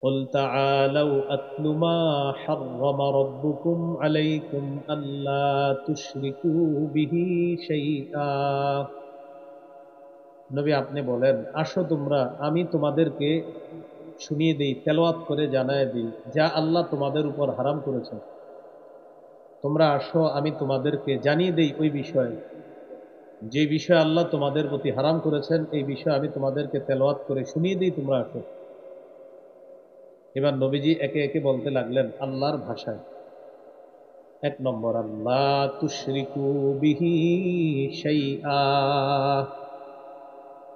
قل تعالوا أتل ما حرم ربكم عليكم ألا تشركوا به شيئا। নবী আপনি বলেন, আসো তোমরা আমি তোমাদেরকে শুনিয়ে দেই, তেলাওয়াত করে জানায় দিই যা আল্লাহ তোমাদের উপর হারাম করেছেন। তোমরা আসো আমি তোমাদেরকে জানিয়ে দেই ওই বিষয়ে, যে বিষয় আল্লাহ তোমাদের প্রতি হারাম করেছেন এই বিষয়ে আমি তোমাদেরকে তেলাওয়াত করে শুনিয়ে দিই, তোমরা আসো। এবার নবীজি একে একে বলতে লাগলেন আল্লাহর ভাষায়। এক নম্বর, আল্লাহ তুশরিকু বিহি শাইআ,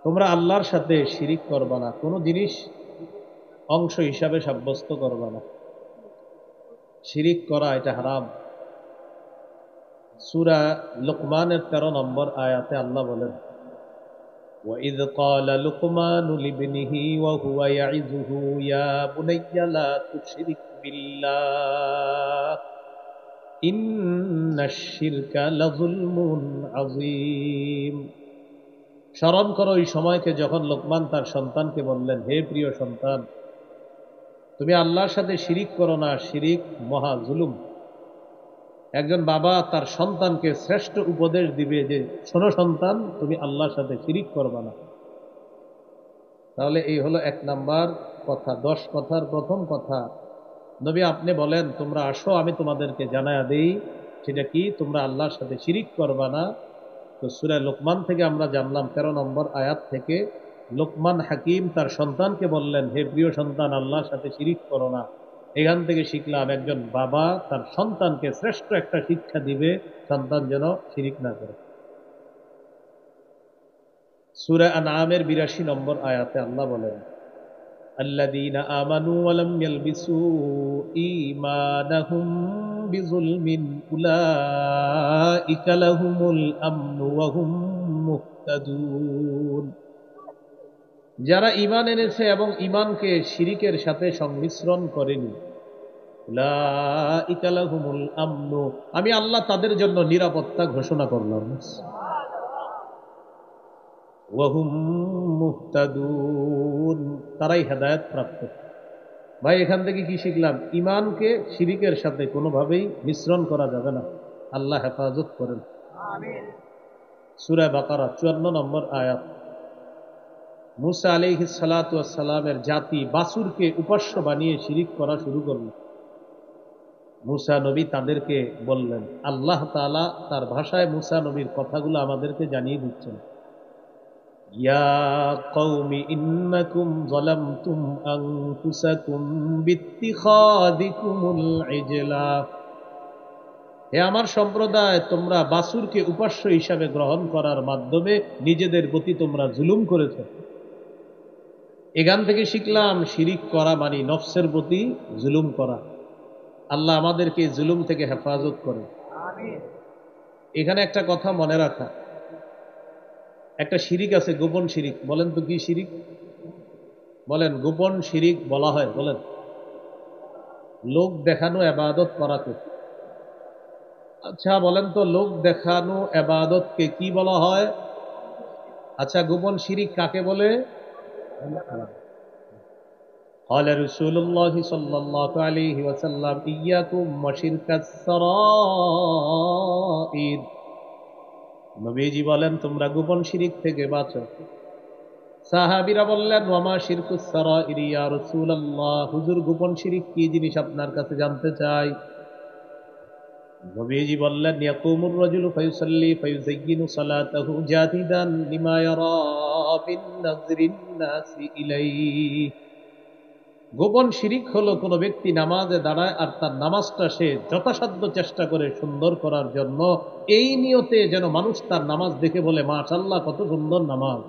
তোমরা আল্লাহর সাথে শিরিক করবা না, কোনো জিনিস অংশ হিসাবে সাব্যস্ত করবা না। শিরিক করা এটা হারাম। সূরা লুকমানের 13 নম্বর আয়াতে আল্লাহ বলেন, وَإِذْ قَالَ لُقْمَانُ لِابْنِهِ وَهُوَ يَعِظُهُ يَا بُنَيَّ لَا تُشْرِكْ بِاللَّهِ إِنَّ الشِّرْكَ لَظُلْمٌ عَظِيمٌ। স্মরণ করো ওই সময়কে যখন লোকমান তার সন্তানকে বললেন, হে প্রিয় সন্তান, তুমি আল্লাহর সাথে শিরিক করো না, শিরিক মহা জুলুম। একজন বাবা তার সন্তানকে শ্রেষ্ঠ উপদেশ দিবে যে শোনো সন্তান, তুমি আল্লাহর সাথে শিরিক করবা না। তাহলে এই হলো এক নাম্বার কথা, 10 কথার প্রথম কথা। নবী আপনি বলেন তোমরা আসো আমি তোমাদেরকে জানায়া দেই, সেটা কি? তোমরা আল্লাহর সাথে শিরিক করবা না। তো সূরা লোকমান থেকে আমরা জানলাম 13 নম্বর আয়াত থেকে লোকমান হাকিম তার সন্তানকে বললেন, হে প্রিয় সন্তান, আল্লাহর সাথে শিরিক করো না। এখান থেকে শিখলাম একজন বাবা তার সন্তানকে শ্রেষ্ঠ একটা শিক্ষা দিবে, সন্তান যেন শিরিক না করে। সূরা আনআমের 82 নম্বর আয়াতে আল্লাহ বলেন, আল্লাযীনা আমানু ওয়া লাম ইয়ালবিসু ঈমানাহুম বিযুলমিন উলাইকা লাহুমুল আমনু ওয়া হুম মুহতাদুন। যারা ঈমান এনেছে এবং ঈমানকে শিরিকের সাথে সংমিশ্রণ করেনি, উলাইকা লাহুমুল আমনু, আমি আল্লাহ তাদের জন্য নিরাপত্তা ঘোষণা করলাম, ওয়া হুম মুহতাদুন, তারাই হেদায়েত প্রাপ্ত। ভাই এখান থেকে কি শিখলাম? ঈমানকে শিরিকের সাথে কোনোভাবেই মিশ্রণ করা যাবে না। আল্লাহ হেফাজত করেন। সূরা বাকারা 54 নম্বর আয়াত। মুসা আলাইহিস সালাতু ওয়াস সালামের জাতি বাছুরকে উপাস্য বানিয়ে শিরিক করা শুরু করল। মুসা নবী তাদেরকে বললেন, আল্লাহ তাআলা তার ভাষায় মুসা নবীর কথাগুলো আমাদেরকে জানিয়ে দিচ্ছেন, ইয়া কওমি ইন্নাকুম যালামতুম আনফুসাকুম বিত্তিখাদিকুমুল ইজলা, হে আমার সম্প্রদায়, তোমরা বাছুরকে উপাস্য হিসাবে গ্রহণ করার মাধ্যমে নিজেদের প্রতি তোমরা জুলুম করেছো। এখান থেকে শিখলাম শিরিক করা মানে নফসের প্রতি জুলুম করা। আল্লাহ আমাদেরকে জুলুম থেকে হেফাজত করে। এখানে একটা কথা মনে রাখা, একটা শিরিক আছে গোপন শিরিক। বলেন তো কি শিরিক? বলেন, গোপন শিরিক বলা হয়, বলেন। লোক দেখানো ইবাদত করাকে। আচ্ছা বলেন তো, লোক দেখানো ইবাদতকে কি বলা হয়? আচ্ছা, গোপন শিরিক কাকে বলে? قال رسول الله صلى الله عليه وسلم إياكم وشرك السرائر। নবীজি বলেন তোমরা গোপন শিরিক থেকে বাঁচো। সাহাবীরা বললেন ওয়ামা শিরকুস সারাইর ইয়া রাসূলুল্লাহ, হুজুর গোপন শিরিক কি জিনিস আপনার কাছে জানতে চাই। নবীজি বললেন ইয়াকুমুর রাজুলু ফায়ুসাল্লি ফায়ুযায়্যিনু সালাতাহু জাহিদান লিমা ইয়ারা মিন নাযরিন নাসি ইলাইহি। গোপন শিরিক হলো কোন ব্যক্তি নামাজে দাঁড়ায় আর তার নামাজটা সে যথাসাধ্য চেষ্টা করে সুন্দর করার জন্য, এই নিয়তে যেন মানুষ তার নামাজ দেখে বলে মাশাআল্লাহ কত সুন্দর নামাজ।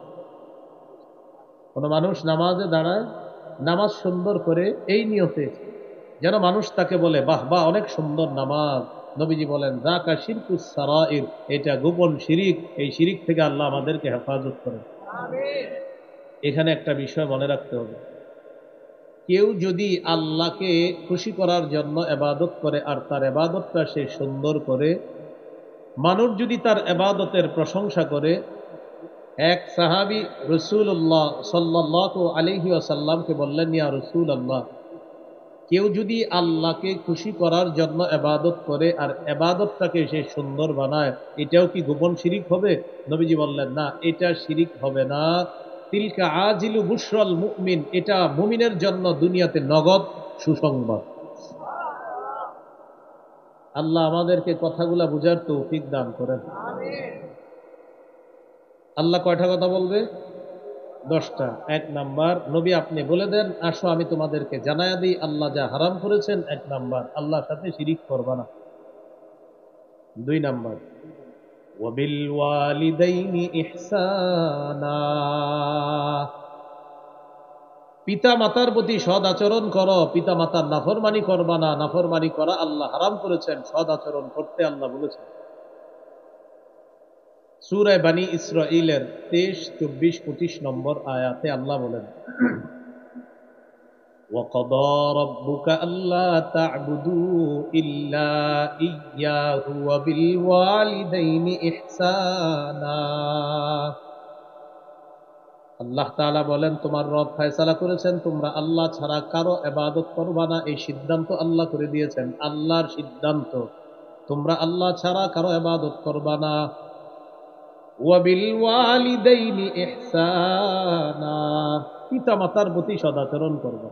কোন মানুষ নামাজে দাঁড়ায় নামাজ সুন্দর করে এই নিয়তে যেন মানুষ তাকে বলে বাহ বাহ অনেক সুন্দর নামাজ। নবীজি বলেন যাকা শিরকুস সারাইর, এটা গোপন শিরিক। এই শিরিক থেকে আল্লাহ আমাদেরকে হেফাজত করেন। আমিন। এখানে একটা বিষয় মনে রাখতে হবে, কেউ যদি আল্লাহকে খুশি করার জন্য ইবাদত করে আর তার ইবাদতটা সে সুন্দর করে, মানুষ যদি তার ইবাদতের প্রশংসা করে। এক সাহাবী রাসূলুল্লাহ সাল্লাল্লাহু আলাইহি ওয়াসাল্লামকে বললেন, ইয়া রাসূলুল্লাহ, কেউ যদি আল্লাহকে খুশি করার জন্য ইবাদত করে আর ইবাদতটাকে সে সুন্দর বানায়, এটাও কি গোপন শিরিক হবে? নবীজি বললেন না, এটা শিরিক হবে না। তিলকা আজিলু বুশরাল মুমিন, এটা মুমিনের জন্য দুনিয়াতে নগদ সুসংবাদ। আল্লাহ আমাদেরকে কথাগুলা বুঝার তৌফিক দান করেন। আল্লাহ কয়টা কথা বলবে? 10টা। 1 নাম্বার, নবী আপনি বলে দেন, আসো আমি তোমাদেরকে জানায়া দিই আল্লাহ যা হারাম করেছেন। 1 নাম্বার, আল্লাহর সাথে শিরিক করবা না। 2 নাম্বার, ওয়াবিল ওয়ালিদাইনি ইহসানা, পিতা মাতার প্রতি সদ আচরণ করো। পিতা মাতার নাফরমানি করবা না, নাফরমানি করা আল্লাহ হারাম করেছেন, সদ আচরণ করতে আল্লাহ বলেছেন। সূরা বানী ইসরাঈলের 23, 24, 25 নম্বর আয়াতে আল্লাহ বলেন, وَقَضَى رَبُّكَ أَلَّا تَعْبُدُوا إِلَّا إِيَّاهُ وَبِالْوَالِدَيْنِ إِحْسَانًا। আল্লাহ তাআলা বলেন, তোমার রব ফয়সালা করেছেন তোমরা আল্লাহ ছাড়া কারো ইবাদত করবা না। এই সিদ্ধান্ত আল্লাহ করে দিয়েছেন, আল্লাহর সিদ্ধান্ত, তোমরা আল্লাহ ছাড়া কারো ইবাদত করবা না। ওয়াবিল ওয়ালিদাইনি ইহসানা, পিতা মাতার প্রতি সদাচরণ করবা।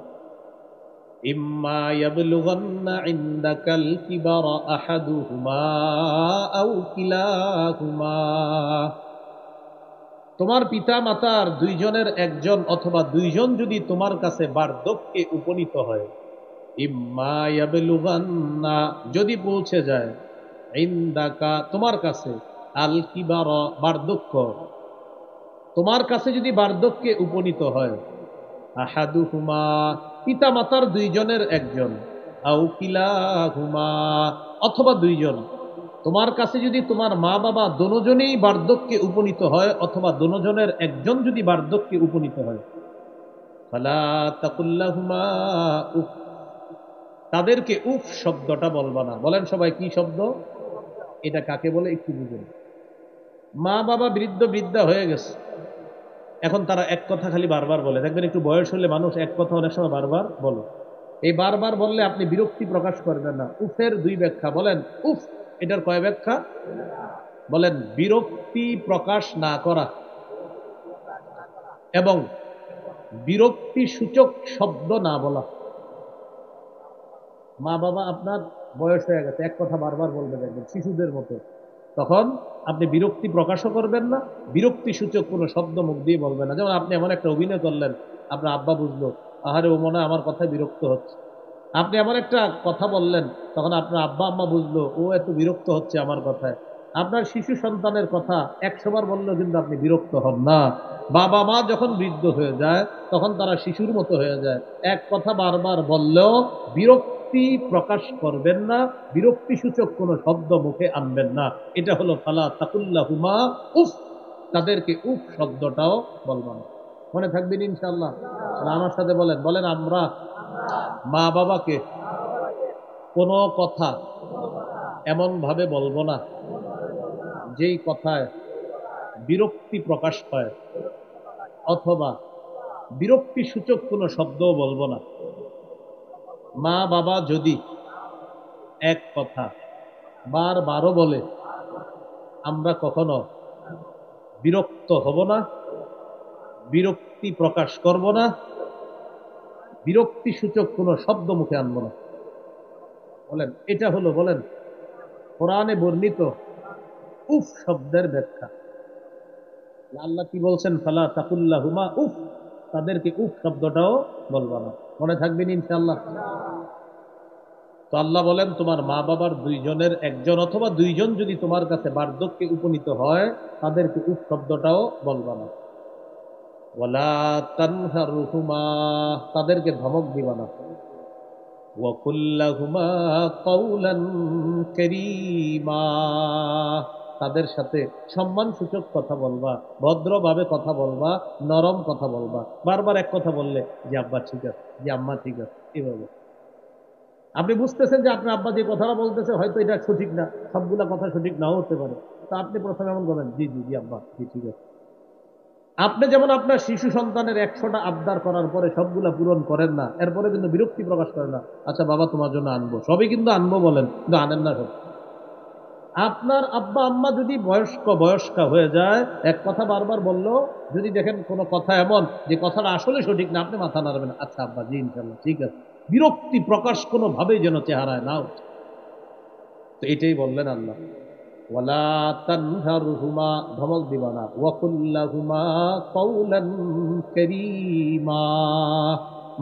ইম্মা ইয়াবলুগান্না ইনদাকাল কিবারা আহাদুহুমা আও কিলাহুমা, তোমার পিতা মাতার দুইজনের একজন অথবা দুইজন যদি তোমার কাছে বার্ধক্যে উপনীত হয়, ইম্মা ইয়াবলুগান্না, যদি পৌঁছে যায়, ইনদাকা তোমার কাছে, আল কিবারা বার্ধক্য, তোমার কাছে যদি বার্ধক্যে উপনীত হয়, আহাদুহুমা পিতা মাতার দুইজনের একজন, আও কিলাহুমা অথবা দুইজন, তোমার কাছে যদি তোমার মা বাবা দোনোজনেই বার্ধক্যে উপনীত হয় অথবা দোনোজনের একজন যদি বার্ধক্যে উপনীত হয়, ফালা তাকুল্লাহুমা উফ, তাদেরকে উফ শব্দটা বলবা না। বলেন সবাই, কি শব্দ এটা? কাকে বলে একটু বুঝুন। মা বাবা বৃদ্ধ বৃদ্ধা হয়ে গেছে, এখন তারা এক কথা খালি বারবার বলে। দেখবেন একটু বয়স হলে মানুষ এক কথা অনেক সময় বারবার বলে। এই বারবার বললে আপনি বিরক্তি প্রকাশ করবেন না। উফের 2 ব্যাখ্যা বলেন। উফ এটার কয় ব্যাখ্যা বলেন? বিরক্তি প্রকাশ না করা এবং বিরক্তি সূচক শব্দ না বলা। মা বাবা আপনার বয়স হয়ে গেছে, এক কথা বারবার বলবে, দেখবেন শিশুদের মতো, তখন আপনি বিরক্তি প্রকাশও করবেন না, বিরক্তি সূচক কোনো শব্দ মুখ দিয়ে বলবেন না। যেমন আপনি এমন একটা অভিনয় করলেন, আপনার আব্বা বুঝলো, আহারে ও মনে হয় আমার কথায় বিরক্ত হচ্ছে। আপনি এমন একটা কথা বললেন, তখন আপনার আব্বা আম্মা বুঝলো ও এত বিরক্ত হচ্ছে আমার কথায়। আপনার শিশু সন্তানের কথা 100 বার বললেও কিন্তু আপনি বিরক্ত হন না। বাবা মা যখন বৃদ্ধ হয়ে যায় তখন তারা শিশুর মতো হয়ে যায়। এক কথা বারবার বললেও বিরক্তি প্রকাশ করবেন না, বিরক্তি সূচক কোনো শব্দ মুখে আনবেন না। এটা হলো ফালা তাকুল্লাহুমা উফ, তাদেরকে উফ শব্দটাও বলবেন না। মনে থাকবেন ইনশাআল্লাহ? আমার সাথে বলেন, বলেন আমরা মা বাবাকে কোনো কথা এমন ভাবে বলবো না যেই কথায় বিরক্তি প্রকাশ পায়, অথবা বিরক্তি সূচক কোনো শব্দও বলবো না। মা বাবা যদি এক কথা বারবারও বলে, আমরা কখনো বিরক্ত হব না, বিরক্তি প্রকাশ করব না, বিরক্তি সূচক কোনো শব্দ মুখে আনবো না। বলেন এটা হলো, বলেন কোরআনে বর্ণিত উফ শব্দের ব্যাখ্যা। আল্লাহ কি বলছেন? ফালা তাকুল্লাহুমা উফ, তাদেরকে উফ শব্দটাও বলবা না। মনে থাকবেন ইনশাআল্লাহ? তো আল্লাহ বলেন, তোমার মা বাবার দুইজনের একজন অথবা দুইজন যদি তোমার কাছে বার্ধক্যে উপনীত হয়, তাদেরকে উফ শব্দটাও বলবা না। ওয়ালা তানহারহুমা, তাদেরকে ধমক দিবা না। ওয়া কুল্লাহুমা কাওলান কারীমা, তাদের সাথে সম্মানসূচক কথা বলবা, ভদ্রভাবে কথা বলবা, নরম কথা বলবা। বারবার এক কথা বললে, যে আব্বা ঠিক আছে, যে আম্মা ঠিক আছে, এভাবে আপনি বুঝতেছেন যে আপনার আব্বা যে কথাটা বলতেছে হয়তো এটা সঠিক না, সবগুলা কথা সঠিক নাও হতে পারে। তো আপনি প্রথমে এমন বলেন, জি জি জি আব্বা, জি ঠিক আছে। আপনি যেমন আপনার শিশু সন্তানের 100টা আবদার করার পরে সবগুলা পূরণ করেন না, এরপরে কিন্তু বিরক্তি প্রকাশ করেন না, আচ্ছা বাবা তোমার জন্য আনবো, সবই কিন্তু আনবো বলেন, কিন্তু আনেন না সব। আপনার আব্বা আম্মা যদি বয়স্কা হয়ে যায়, এক কথা বারবার বললো, যদি দেখেন কোনো কথা এমন যে কথাটা আসলে সঠিক না, আপনি মাথা নাড়বেন, আচ্ছা আব্বা জি ইনশাল্লাহ ঠিক আছে। বিরক্তি প্রকাশ কোনো ভাবেই যেন চেহারায় না উঠে। তো এটাই বললেন আল্লাহ, ওয়ালা তানহারহুমা, ধমক দিবা না, ওয়াকুল লাহুমা কাওলান কারীমা,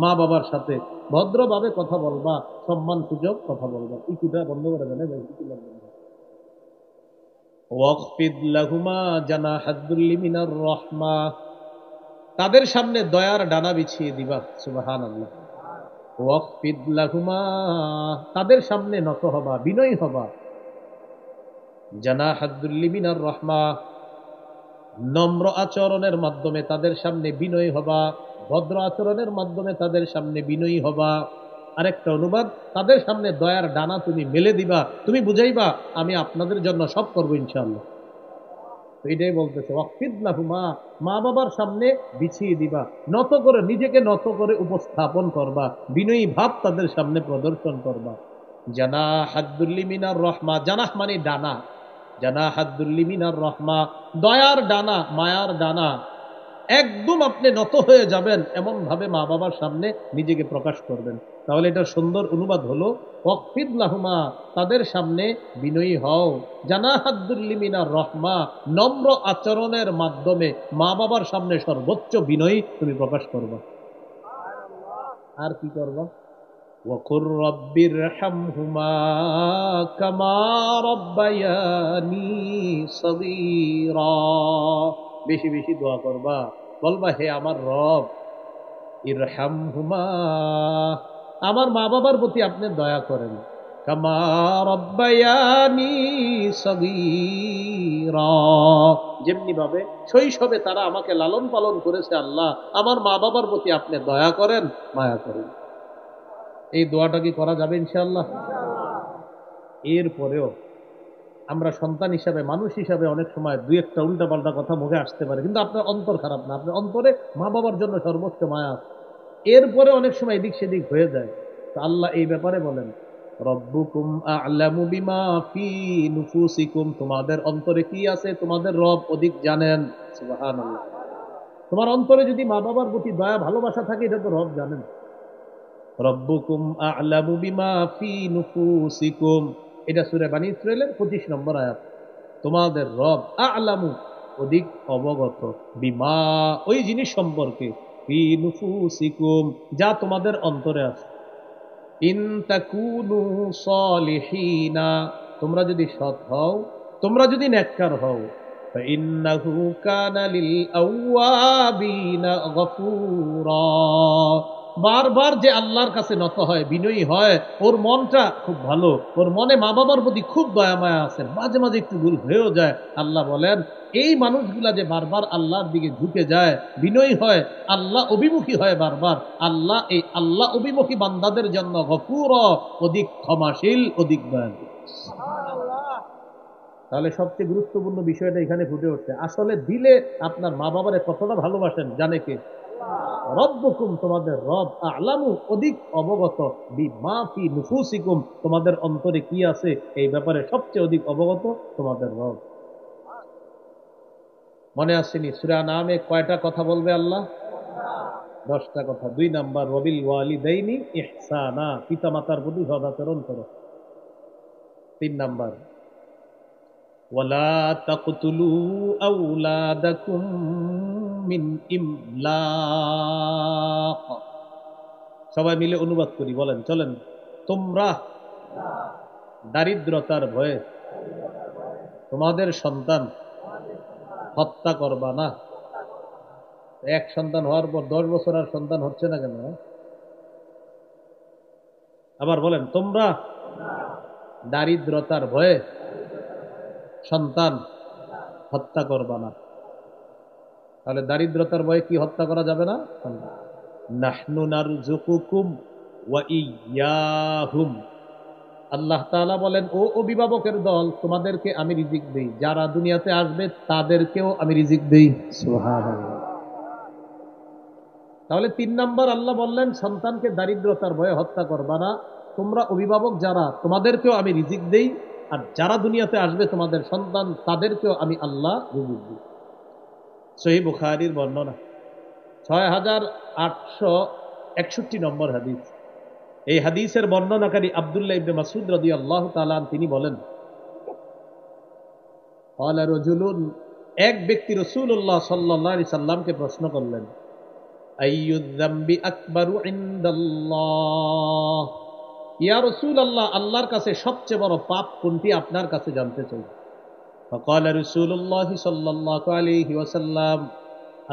মা বাবার সাথে ভদ্রভাবে কথা বলবা, সম্মানসূচক কথা বলবা। ইকুটা বন্ধ করে দেন ভাই, ইকু লাগবে না। ওয়াকফিদ লাহুমা জানাহাদ যুল্লি মিনার রাহমা, তাদের সামনে দয়ার ডানা বিছিয়ে দিবা। সুবহানাল্লাহ। ওয়াকফিদ লাহুমা, তাদের সামনে নত হবা, বিনয়ী হবা। জানাহাদ যুল্লি মিনার রাহমা, নম্র আচরণের মাধ্যমে তাদের সামনে বিনয়ী হবা, ভদ্র আচরণের মাধ্যমে তাদের সামনে বিনয়ী হবা। আরেকটা অনুবাদ, তাদের সামনে দয়ার ডানা তুমি মেলে দিবা, তুমি বুঝাইবা আমি আপনাদের জন্য সব করবো ইনশাআল্লাহ। তো এটাই বলতেছে, ওয়াকফিদ লাহুমা, মা বাবার সামনে বিছিয়ে দিবা, নত করে নিজেকে নত করে উপস্থাপন করবা, বিনয়ী ভাব তাদের সামনে প্রদর্শন করবা। জানাহাদ যুল্লি মিনার রাহমা, জানাহ মানে ডানা, জানাহাদ যুল্লি মিনার রাহমা, দয়ার ডানা, মায়ার ডানা। একদম আপনি নত হয়ে যাবেন এমন ভাবে মা বাবার সামনে নিজেকে প্রকাশ করবেন। তাহলে এটা সুন্দর অনুবাদ হলো, ওয়াকফিদ লাহুমা, তাদের সামনে বিনয়ী হও, জানাহাদ যুল্লি মিনার রাহমা, নম্র আচরণের মাধ্যমে মা বাবার সামনে সর্বোচ্চ বিনয়ী তুমি প্রকাশ করবা। আর কি করবা? ওয়াকুর রব্বির হামহুমা কামা রব্বায়ানি সগীরা, বেশি বেশি দোয়া করবা, বলবা হে আমার রব, ইরহামহুমা, আমার মা বাবার প্রতি আপনি দয়া করেন, কামা রব্বায়ানি সগীরা, যেমনি ভাবে শৈশবে তারা আমাকে লালন পালন করেছে, আল্লাহ আমার মা বাবার প্রতি আপনি দয়া করেন, মায়া করেন। এই দোয়াটা কি করা যাবে ইনশাআল্লাহ? এরপরেও আমরা সন্তান হিসাবে, মানুষ হিসাবে অনেক সময় দুই একটা উল্টা পাল্টা কথা মুখে আসতে পারে, কিন্তু আপনার অন্তর খারাপ না, আপনার অন্তরে মা বাবার জন্য সর্বোচ্চ মায়া আছে। এরপরে অনেক সময় এদিক সেদিক হয়ে যায়। তো আল্লাহ এই ব্যাপারে বলেন, রব্বুকুম আ'লামু বিমা ফি নুফুসিকুম, তোমাদের অন্তরে কি আছে তোমাদের রব অধিক জানেন। সুবহানাল্লাহ। তোমার অন্তরে যদি মা বাবার প্রতি দয়া ভালোবাসা থাকে, এটা তো রব জানেন। রব্বুকুম আ'লামু বিমা ফি নুফুসিকুম, এটা সূরা বনী ইসরাঈলের 25 নম্বর আয়াত। তোমাদের রব আ'লামু, অধিক অবগত, বিমা, ওই জিনিস সম্পর্কে, ফি নুফুসিকুম, যা তোমাদের অন্তরে আছে। ইন তাকুনু সলিহিনা, তোমরা যদি সৎ হও, তোমরা যদি নেককার হও, ফাইন্নাহু কানা লিল আওয়াবিনা গফুরা, বারবার যে আল্লাহর কাছে নত হয়, বিনয়ী হয়, ওর মনটা খুব ভালো, ওর মনে মা বাবার প্রতি খুব দয়া মায়া আছে, মাঝে মাঝে একটু ভুল হয়েও যায়। আল্লাহ বলেন এই মানুষগুলা যে বারবার আল্লাহর দিকে ঝুঁকে যায়, বিনয়ী হয়, আল্লাহ অভিমুখী হয় বারবার, আল্লাহ এই আল্লাহ অভিমুখী বান্দাদের জন্য গফুর, অধিক ক্ষমাশীল, অধিক দয়ালু। তাহলে সবচেয়ে গুরুত্বপূর্ণ বিষয়টা এখানে ফুটে উঠছে, আসলে দিলে আপনার মা বাবারে কতটা ভালোবাসেন জানে কে? রব্বুকুম, তোমাদের রব, আ'লামু, অধিক অবগত, বিমা ফি নুফুসিকুম, তোমাদের অন্তরে কি আছে এই ব্যাপারে সবচেয়ে অধিক অবগত তোমাদের রব। মনে আসেনি সূরা নামে কয়টা কথা বলবে আল্লাহ? 10টা কথা। 2 নাম্বার, ওয়াবিল ওয়ালিদাইনি ইহসানা, পিতা মাতার প্রতি সদাচরণ করো। 3 নাম্বার, ওয়ালা তাকতুলু আওলাদাকুম মিন ইমলাক। সবাই মিলে অনুবাদ করি, বলেন চলেন। তোমরা দারিদ্রতার ভয়ে তোমাদের সন্তান হত্যা করবা না। এক সন্তান হওয়ার পর 10 বছর আর সন্তান হচ্ছে না কেন? আবার বলেন, তোমরা দারিদ্রতার ভয়ে সন্তান হত্যা করবা না। তাহলে দারিদ্রতার ভয়ে কি হত্যা করা যাবে না? নাহনু নারযুকুকুম ওয়া ইয়্যাহুম, আল্লাহ তাআলা বলেন ও অভিভাবকের দল, তোমাদেরকে আমি রিজিক দেই, যারা দুনিয়াতে আসবে তাদেরকেও আমি রিজিক দেই। সুবহানাল্লাহ। তাহলে 3 নাম্বার আল্লাহ বললেন সন্তানকে দারিদ্রতার ভয়ে হত্যা করবা না। তোমরা অভিভাবক যারা, তোমাদেরকেও আমি রিজিক দেই, আর যারা দুনিয়াতে আসবে তোমাদের সন্তান, তাদেরকেও আমি আল্লাহ রিজিক দিই। সহিহ বুখারীর বর্ণনা, 6861 নম্বর হাদিস। এই হাদিসের বর্ণনাকারী আব্দুল্লাহ ইবনে মাসউদ রাদিয়াল্লাহু তাআলা তিনি বলেন, ক্বালা রাজুলুন, এক ব্যক্তি রাসূলুল্লাহ সাল্লাল্লাহু আলাইহি সাল্লামকে প্রশ্ন করলেন, আইয়ুয যামবি আকবারু ইনদাল্লাহ, ইয়া রাসূলুল্লাহ, আল্লাহর কাছে সবচেয়ে বড় পাপ কোনটি আপনার কাছে জানতে চাই। ফাকালা রাসূলুল্লাহ সাল্লাল্লাহু আলাইহি ওয়াসাল্লাম,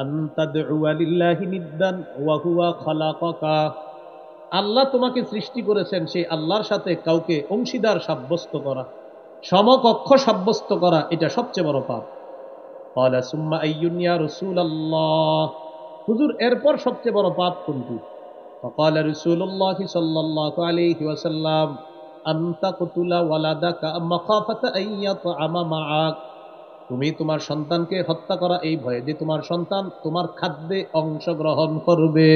আন তাদউয়া লিল্লাহি নিদ্দান ওয়া হুয়া খালাকাকা, আল্লাহ তোমাকে সৃষ্টি করেছেন, সেই আল্লাহর সাথে কাউকে অংশীদার সাব্যস্ত করা, সমকক্ষ সাব্যস্ত করা, এটা সবচেয়ে বড় পাপ। ক্বালা সুম্মা আইয়ুন ইয়া রাসূলুল্লাহ, হুজুর এরপর সবচেয়ে বড় পাপ কোনটি? ফাকালা রাসূলুল্লাহ সাল্লাল্লাহু আলাইহি ওয়াসাল্লাম, আন তাকতুলা ওয়ালাদাকা মাখাফাতা আন ইয়াতআমা মাআক, তুমি তোমার সন্তানকে হত্যা করা এই ভয়ে যে তোমার সন্তান তোমার খাদ্যে অংশগ্রহণ করবে।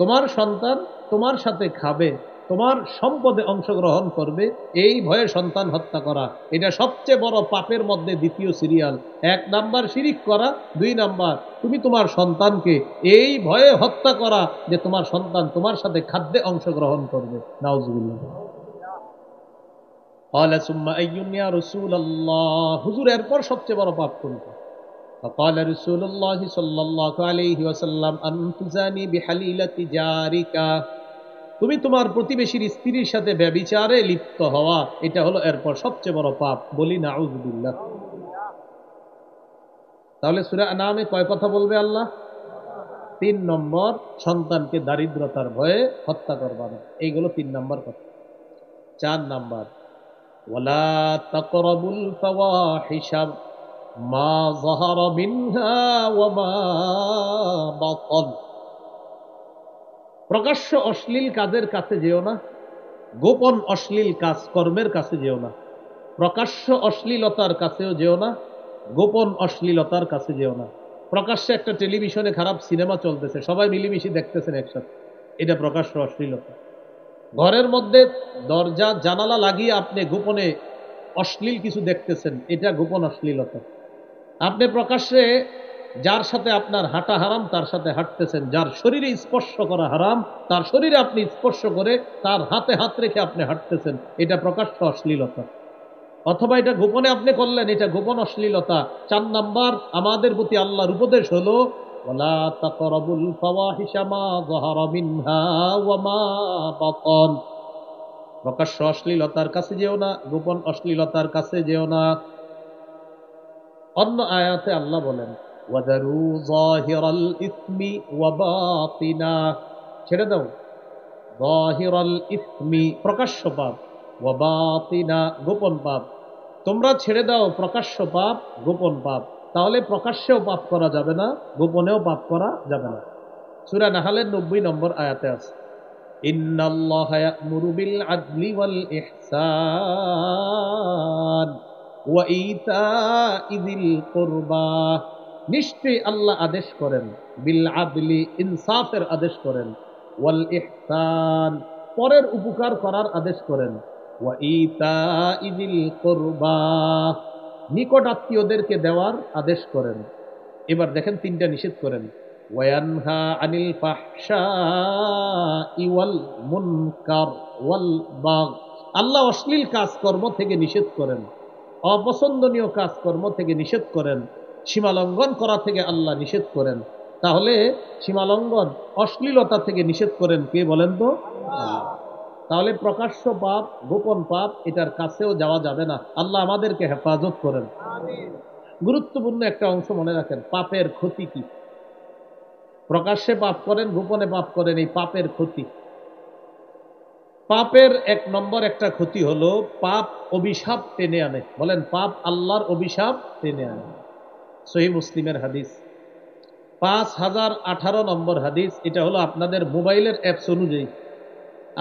তোমার সন্তান তোমার সাথে খাবে, তোমার সম্পদে অংশগ্রহণ করবে, এই ভয়ে সন্তান হত্যা করা, এটা সবচেয়ে বড় পাপের মধ্যে দ্বিতীয় সিরিয়াল। 1 নাম্বার শিরিক করা, 2 নাম্বার তুমি তোমার সন্তানকে এই ভয়ে হত্যা করা যে তোমার সন্তান তোমার সাথে খাদ্যে অংশগ্রহণ করবে। নাউজুবিল্লাহ। ক্বালা সুম্মা আইয়ুন ইয়া রাসূলুল্লাহ, হুজুর এরপর সবচেয়ে বড় পাপ কোনটা? فقال رسول الله صلى الله عليه وسلم أن تزاني بحليلة جارك, তুমি তোমার প্রতিবেশীর স্ত্রীর সাথে ব্যভিচারে লিপ্ত হওয়া, এটা হলো এরপর সবচেয়ে বড় পাপ। বলি নাউযুবিল্লাহ। তাহলে সূরা আনামে কয় কথা বলবে আল্লাহ? 3 নম্বর, সন্তানকে দারিদ্রতার ভয়ে হত্যা করবা না, এইগুলো 3 নম্বর কথা। 4 নাম্বার, ওয়ালা তাকরাবুল ফাওয়াহিশা মা যাহারা মিনহা ওয়া মা বাতান, প্রকাশ্য অশ্লীল কাজের কাছে যেও না, গোপন অশ্লীল কাজ কর্মের কাছে যেও না। প্রকাশ্য অশ্লীলতার কাছেও যেও না, গোপন অশ্লীলতার কাছে যেও না। প্রকাশ্যে একটা টেলিভিশনে খারাপ সিনেমা চলতেছে, সবাই মিলেমিশে দেখতেছেন একসাথে, এটা প্রকাশ্য অশ্লীলতা। ঘরের মধ্যে দরজা জানালা লাগিয়ে আপনি গোপনে অশ্লীল কিছু দেখতেছেন, এটা গোপন অশ্লীলতা। আপনি প্রকাশ্যে যার সাথে আপনার হাঁটা হারাম তার সাথে হাঁটতেছেন, যার শরীরে স্পর্শ করা হারাম তার শরীরে আপনি স্পর্শ করে তার হাতে হাত রেখে আপনি হাঁটতেছেন, এটা প্রকাশ্য অশ্লীলতা। অথবা এটা গোপনে আপনি করলেন, এটা গোপন অশ্লীলতা। 4 নাম্বার, আমাদের প্রতি আল্লাহর উপদেশ হলো, ওয়ালা তাকরাবুল ফাওয়াহিশা মা যাহারা মিনহা ওয়া মা বাতান, প্রকাশ্য অশ্লীলতার কাছে যেও না, গোপন অশ্লীলতার কাছে যেও না। অন্য আয়াতে আল্লাহ বলেন, ওয়াদারু যাহিরাল ইসমি ওয়া বাতিনা, ছেড়ে দাও যাহিরাল ইসমি প্রকাশ্য পাপ, ওয়া বাতিনা গোপন পাপ, তোমরা ছেড়ে দাও প্রকাশ্য পাপ গোপন পাপ। তাহলে প্রকাশ্যেও পাপ করা যাবে না, গোপনেও পাপ করা যাবে না। সূরা নাহলের 90 নম্বর আয়াতে আছে, ইন্নাল্লাহা ইয়া'মুরু বিল আদলি ওয়াল ইহসান ওয়া ইতা'i যিল কুরবা, নিশ্চয়ই আল্লাহ আদেশ করেন, বিল আদলি ইনসাফের আদেশ করেন, ওয়াল ইহসান পরের উপকার করার আদেশ করেন, ওয়া ইতা'i যিল কুরবা নিকট আত্মীয়দেরকে দেওয়ার আদেশ করেন। এবার দেখেন 3টা নিষেধ করেন, ওয়ায়ানহা আনিল ফাহশাই ওয়াল মুনকার ওয়াল বাগ, আল্লাহ অশ্লীল কাজকর্ম থেকে নিষেধ করেন, অপছন্দনীয় কাজকর্ম থেকে নিষেধ করেন, সীমালঙ্ঘন করা থেকে আল্লাহ নিষেধ করেন। তাহলে সীমালঙ্ঘন অশ্লীলতা থেকে নিষেধ করেন কে বলেন তো? আল্লাহ। তাহলে প্রকাশ্য পাপ গোপন পাপ এটার কাছেও যাওয়া যাবে না। আল্লাহ আমাদেরকে হেফাজত করেন। গুরুত্বপূর্ণ একটা অংশ মনে রাখেন, পাপের ক্ষতি কি। প্রকাশ্যে পাপ করেন, গোপনে পাপ করেন, এই পাপের ক্ষতি। পাপের 1 নম্বর একটা ক্ষতি হলো, পাপ অভিশাপ টেনে আনে। বলেন, পাপ আল্লাহর অভিশাপ টেনে আনে। সহিহ মুসলিমের হাদিস, 5018 নম্বর হাদিস। এটা হলো আপনাদের মোবাইলের অ্যাপস অনুযায়ী,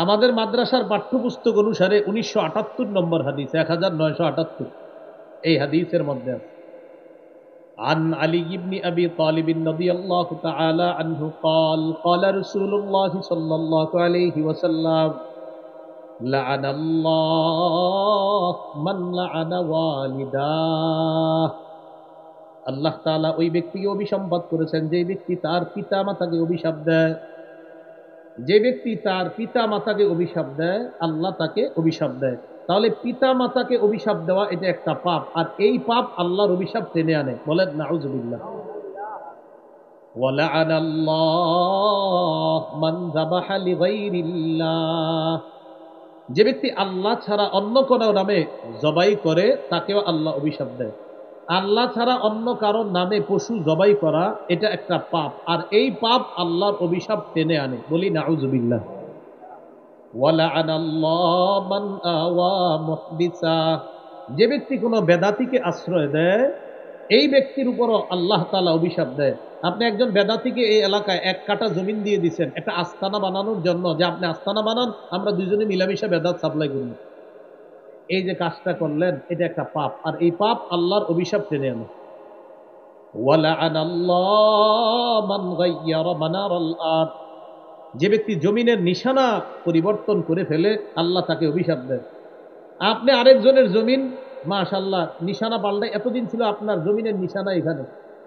আমাদের মাদ্রাসার পাঠ্যপুস্তক অনুসারে 1978 নম্বর হাদিস, 1978 এই হাদিসের মধ্যে আছে, عن علي بن أبي طالب رضي الله تعالى عنه قال قال رسول الله صلى الله عليه وسلم لعن الله من لعن والداه আল্লাহ তাআলা ওই ব্যক্তিকে অভিসম্পাত করেছেন যে ব্যক্তি তার পিতা মাতাকে অভিশাপ দেয়। যে ব্যক্তি তার পিতা মাতাকে অভিশাপ দেয় আল্লাহ তাকে অভিশাপ দেয়। তাহলে পিতা মাতাকে অভিশাপ দেওয়া এটা একটা পাপ, আর এই পাপ আল্লাহর অভিশাপ টেনে আনে। বলেন নাউজুবিল্লাহ। ওয়ালাআনাল্লাহ মান যাবাহা লিগাইরিল্লাহ, যে ব্যক্তি আল্লাহ ছাড়া অন্য কোনো নামে জবাই করে তাকেও আল্লাহ অভিশাপ দেয়। আল্লাহ ছাড়া অন্য কারোর নামে পশু জবাই করা এটা একটা পাপ, আর এই পাপ আল্লাহর অভিশাপ টেনে আনে। বলি নাউজুবিল্লাহ। ওয়ালাআনাল্লাহ মান আওয়া মুহদিসা, যে ব্যক্তি কোনো বেদাতিকে আশ্রয় দেয় এই ব্যক্তির উপরও আল্লাহ তাআলা অভিশাপ দেয়। আপনি একজন বেদাতিকে এই এলাকায় 1 কাঠা জমিন দিয়ে দিচ্ছেন একটা আস্তানা বানানোর জন্য, যে আপনি আস্তানা বানান, আমরা দুইজনে মিলামিশা বেদাত সাপ্লাই করি। এই যে কাজটা করলেন এটা একটা পাপ, আর এই পাপ আল্লাহর অভিশাপ টেনে আনে। ওয়ালাআনাল্লাহ মান গায়্যারা মানারাল আরদ, যে ব্যক্তি জমিনের নিশানা পরিবর্তন করে ফেলে আল্লাহ তাকে অভিশাপ দেয়। আপনি আরেকজনের জমিন মাশাআল্লাহ নিশানা পাল্টায়, এতদিন ছিল আপনার জমিনের নিশানা এখানে,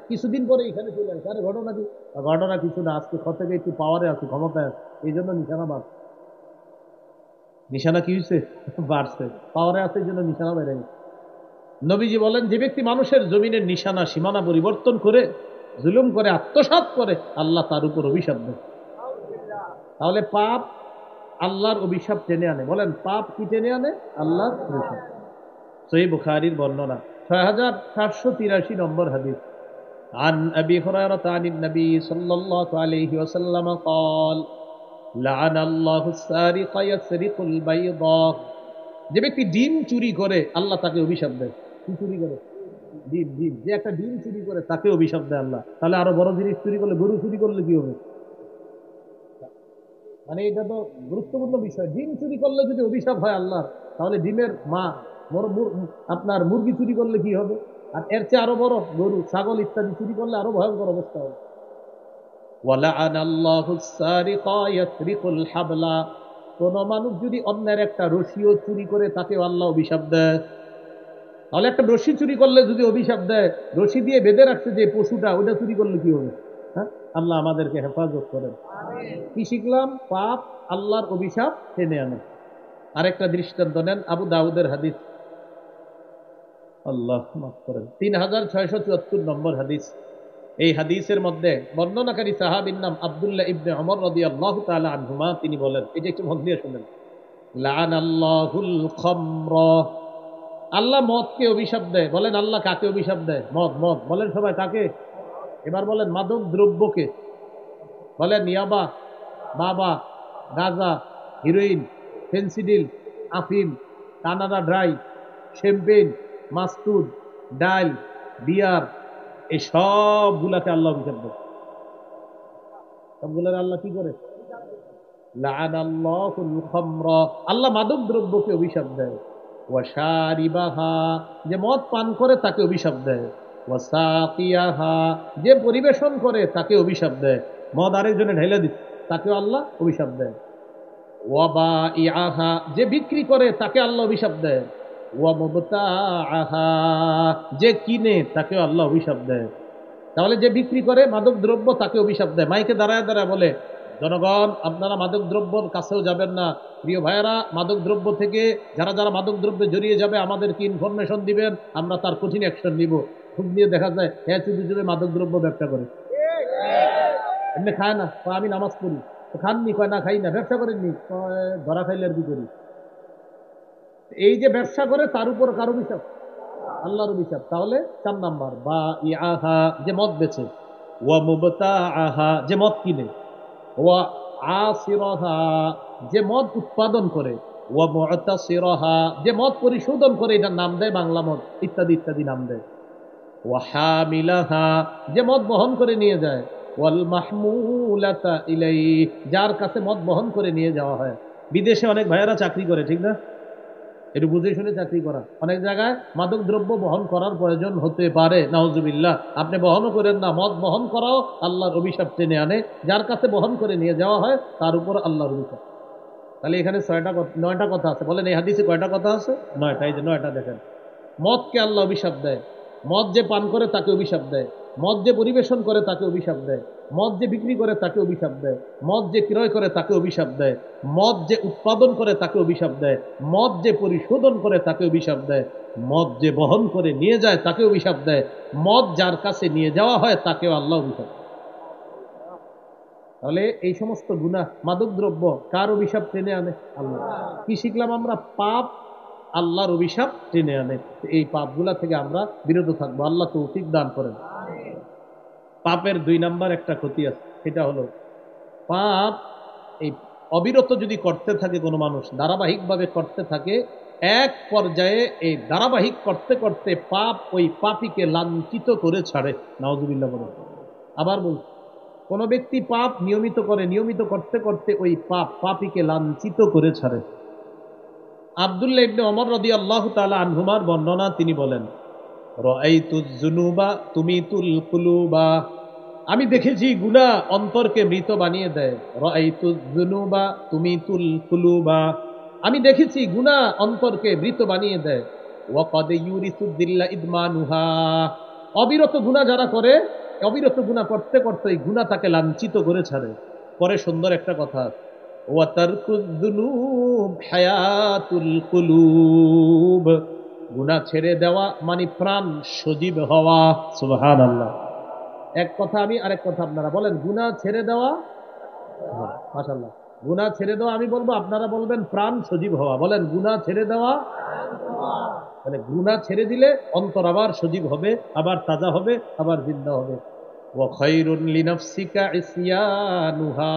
কিছুদিন পরে এখানে চলে আসে। আরে ঘটনা কি? ঘটনা কিছু না, আজকে থেকে একটু পাওয়ারে আছে, ক্ষমতায় আছে, এই জন্য নিশানা বাড়ছে। নিশানা কি হয়েছে? বাড়ছে। পাওয়ারে আছে এই জন্য নিশানা বেড়ে গেছে। নবীজি বলেন যে ব্যক্তি মানুষের জমিনের নিশানা সীমানা পরিবর্তন করে জুলুম করে আত্মসাৎ করে আল্লাহ তার উপর অভিশাপ দেয়। তাহলে পাপ আল্লাহর অভিশাপ টেনে আনে। বলেন পাপ কি টেনে আনে? আল্লাহর অভিশাপ। সহিহ বুখারীর বর্ণনা 6783 নম্বর হাদিস। عن أبي هريرة عن النبي صلى الله عليه وسلم قال لعن الله السارق يسرق البيضة, যে ব্যক্তি ডিম চুরি করে আল্লাহ তাকে অভিশাপ দেয়। কি চুরি করে? ডিম। ডিম, যে একটা ডিম চুরি করে তাকে অভিশাপ দেয় আল্লাহ। তাহলে আরো বড় জিনিস চুরি করলে, গরু চুরি করলে কি হবে? মানে এটা তো গুরুত্বপূর্ণ বিষয়। ডিম চুরি করলে যদি অভিশাপ হয় আল্লাহ, তাহলে ডিমের মা আপনার মুরগি চুরি করলে কি হবে? আর এর চেয়ে আরো বড় গরু ছাগল ইত্যাদি চুরি করলে আরো ভয়ঙ্কর অবস্থা হবে। ওয়ালাআনাল্লাহু সারিকা ইয়াসরিকুল হাবলা, কোন মানুষ যদি অন্যের একটা রশিও চুরি করে তাকে আল্লাহ অভিশাপ দেয়। তাহলে একটা রশি চুরি করলে যদি অভিশাপ দেয়, রশি দিয়ে বেঁধে রাখছে যে পশুটা, ওটা চুরি করলে কি হবে? হ্যাঁ, আল্লাহ আমাদেরকে হেফাজত করেন। কি শিখলাম? পাপ আল্লাহর অভিশাপ টেনে আনে। আরেকটা দৃষ্টান্ত নেন, আবু দাউদের হাদিস, আল্লাহ মাফ করেন, 3674 নম্বর হাদিস। এই হাদিসের মধ্যে বর্ণনাকারী সাহাবীর নাম আব্দুল্লাহ ইবনে ওমর রাদিয়াল্লাহু তাআলা আনহুমা। তিনি বলেন, এই যে একটু মন দিয়ে শুনেন, লাআনাল্লাহুল খামরা, আল্লাহ মদকে অভিশাপ দেয়। বলেন আল্লাহ কাকে অভিশাপ দেয়? মদ। মদ বলেন সবাই কাকে? এবার বলেন মাদক দ্রব্যকে। বলেন ইয়াবা, বাবা, গাঁজা, হিরোইন, ফেন্সিডিল, আফিম, কানাডা ড্রাই, শ্যাম্পেন, মাস্তুদ, ডাইল, বিয়ার, এই সবগুলাকে আল্লাহ অভিশাপ দেয়। সবগুলার আল্লাহ কি করে? লাআনাল্লাহুল খামরা, আল্লাহ মাদক দ্রব্যকে অভিশাপ দেয়। ওয়া শারিবাহা, যে মদ পান করে তাকে অভিশাপ দেয়। ওয়া সাকিয়াহা, যে পরিবেশন করে তাকে অভিশাপ দেয়। মদ আরেকজনে ঢেলে দিচ্ছে তাকেও আল্লাহ অভিশাপ দেয়। ওয়া বাইআহা, যে বিক্রি করে তাকে আল্লাহ অভিশাপ দেয়। ওয়া মুবতাআহা, যে কিনে তাকেও আল্লাহ অভিশাপ দেয়। তাহলে যে বিক্রি করে মাদক দ্রব্য তাকে অভিশাপ দেয়। মাইকে দাঁড়ায় দাঁড়ায় বলে, জনগণ আপনারা মাদক দ্রব্যর কাছেও যাবেন না। প্রিয় ভাইয়েরা, মাদক দ্রব্য থেকে যারা যারা মাদক দ্রব্যে জড়িয়ে যাবে আমাদেরকে ইনফরমেশন দিবেন, আমরা তার কঠিন অ্যাকশন নিব। খুব নিয়ে দেখা যায় হ্যাঁ চুরি চুরি মাদক দ্রব্য ব্যবসা করে। এমনি খায় না, আমি নামাজ পড়ি। খাননি? কয় না খাই না। ব্যবসা করেননি? ধরা খাইলে আর কি করি। এই যে ব্যবসা করে তার উপর কারো অভিশাপ? আল্লাহর অভিশাপ। তাহলে 4 নাম্বার, বা ইয়াহা, যে মদ বেচে। ওয়া মুবতাআহা, যে মদ কিনে। ওয়া আসিরাহা, যে মদ উৎপাদন করে। ওয়া মুতাসিরাহা, যে মদ পরিশোধন করে, এটার নাম দেয় বাংলা মদ, ইত্যাদি ইত্যাদি নাম দেয়। ওয়া হামিলাহা, যে মদ বহন করে নিয়ে যায়। ওয়াল মাহমুলাতা ইলাইহি, যার কাছে মদ বহন করে নিয়ে যাওয়া হয়। বিদেশে অনেক ভাইয়েরা চাকরি করে, ঠিক না? একটু বুঝে শুনে চাকরি করা। অনেক জায়গায় মাদক দ্রব্য বহন করার প্রয়োজন হতে পারে, নাউজুবিল্লাহ, আপনি বহনও করেন না। মদ বহন করাও আল্লাহর অভিশাপ টেনে আনে, যার কাছে বহন করে নিয়ে যাওয়া হয় তার উপর আল্লাহর অভিশাপ। তাহলে এখানে 9টা কথা আছে। বলেন এই হাদিসে কয়টা কথা আছে? 9টা। এই যে 9টা দেখেন। মদকে আল্লাহ অভিশাপ দেয়, মদ যে পান করে তাকে অভিশাপ দেয়, মদ যে পরিবেশন করে তাকে অভিশাপ দেয়, মদ যে বিক্রি করে তাকে অভিশাপ দেয়, মদ যে ক্রয় করে তাকে অভিশাপ দেয়, মদ যে উৎপাদন করে তাকে অভিশাপ দেয়, মদ যে পরিশোধন করে তাকে অভিশাপ দেয়, মদ যে বহন করে নিয়ে যায় তাকে অভিশাপ দেয়, মদ যার কাছে নিয়ে যাওয়া হয় তাকেও আল্লাহ অভিশাপ। তাহলে এই সমস্ত গুনাহ, মাদকদ্রব্য কার অভিশাপ টেনে আনে? আল্লাহ। কি শিখলাম আমরা? পাপ আল্লাহর অভিশাপ টেনে আনে। এই পাপগুলা থেকে আমরা বিরত থাকবো। আল্লাহ তৌফিক দান করেন। পাপের 2 নাম্বার একটা ক্ষতি আছে, সেটা হলো পাপ এই অবিরত যদি করতে থাকে কোনো মানুষ, ধারাবাহিকভাবে করতে থাকে, এক পর্যায়ে এই ধারাবাহিক করতে করতে পাপ ওই পাপীকে লাঞ্ছিত করে ছাড়ে। নাউজুবিল্লাহ বলেন। আবার বল, কোন ব্যক্তি পাপ নিয়মিত করে, নিয়মিত করতে করতে ওই পাপ পাপীকে লাঞ্ছিত করে ছাড়ে। আব্দুল্লাহ ইবনে ওমর রাদিয়াল্লাহু তাআলা আনহুমার বর্ণনা, তিনি বলেন, রাআইতুজ যুনুবা তুমিতুল কুলুবা, আমি দেখেছি গুনাহ অন্তরকে মৃত বানিয়ে দেয়। রাআইতুজ যুনুবা তুমিতুল কুলুবা, আমি দেখেছি গুনাহ অন্তরকে মৃত বানিয়ে দেয়। ওয়া ক্বাদ ইউরিসুদ দিল্লা ইদমানুহা, অবিরত গুনাহ যারা করে, অবিরত গুনাহ করতে করতে এই গুনাহ তাকে লাঞ্ছিত করে ছাড়ে। পরে সুন্দর একটা কথা, ওয়া তারকুয যুনুব হায়াতুল কুলুব, গুনাহ ছেড়ে দেওয়া মানে প্রাণ সজীব হওয়া। সুবহানাল্লাহ। এক কথা আমি, আরেক কথা আপনারা বলেন। গুনাহ ছেড়ে দেওয়া, মাশাআল্লাহ, গুনাহ ছেড়ে দেওয়া আমি বলবো, আপনারা বলবেন প্রাণ সজীব হওয়া। বলেন গুনাহ ছেড়ে দেওয়া। মানে গুনাহ ছেড়ে দিলে অন্তর আবার সজীব হবে, আবার তাজা হবে, আবার জিন্দা হবে। ওয়া খায়রুন লিনাফসিকা ইসয়ানুহা,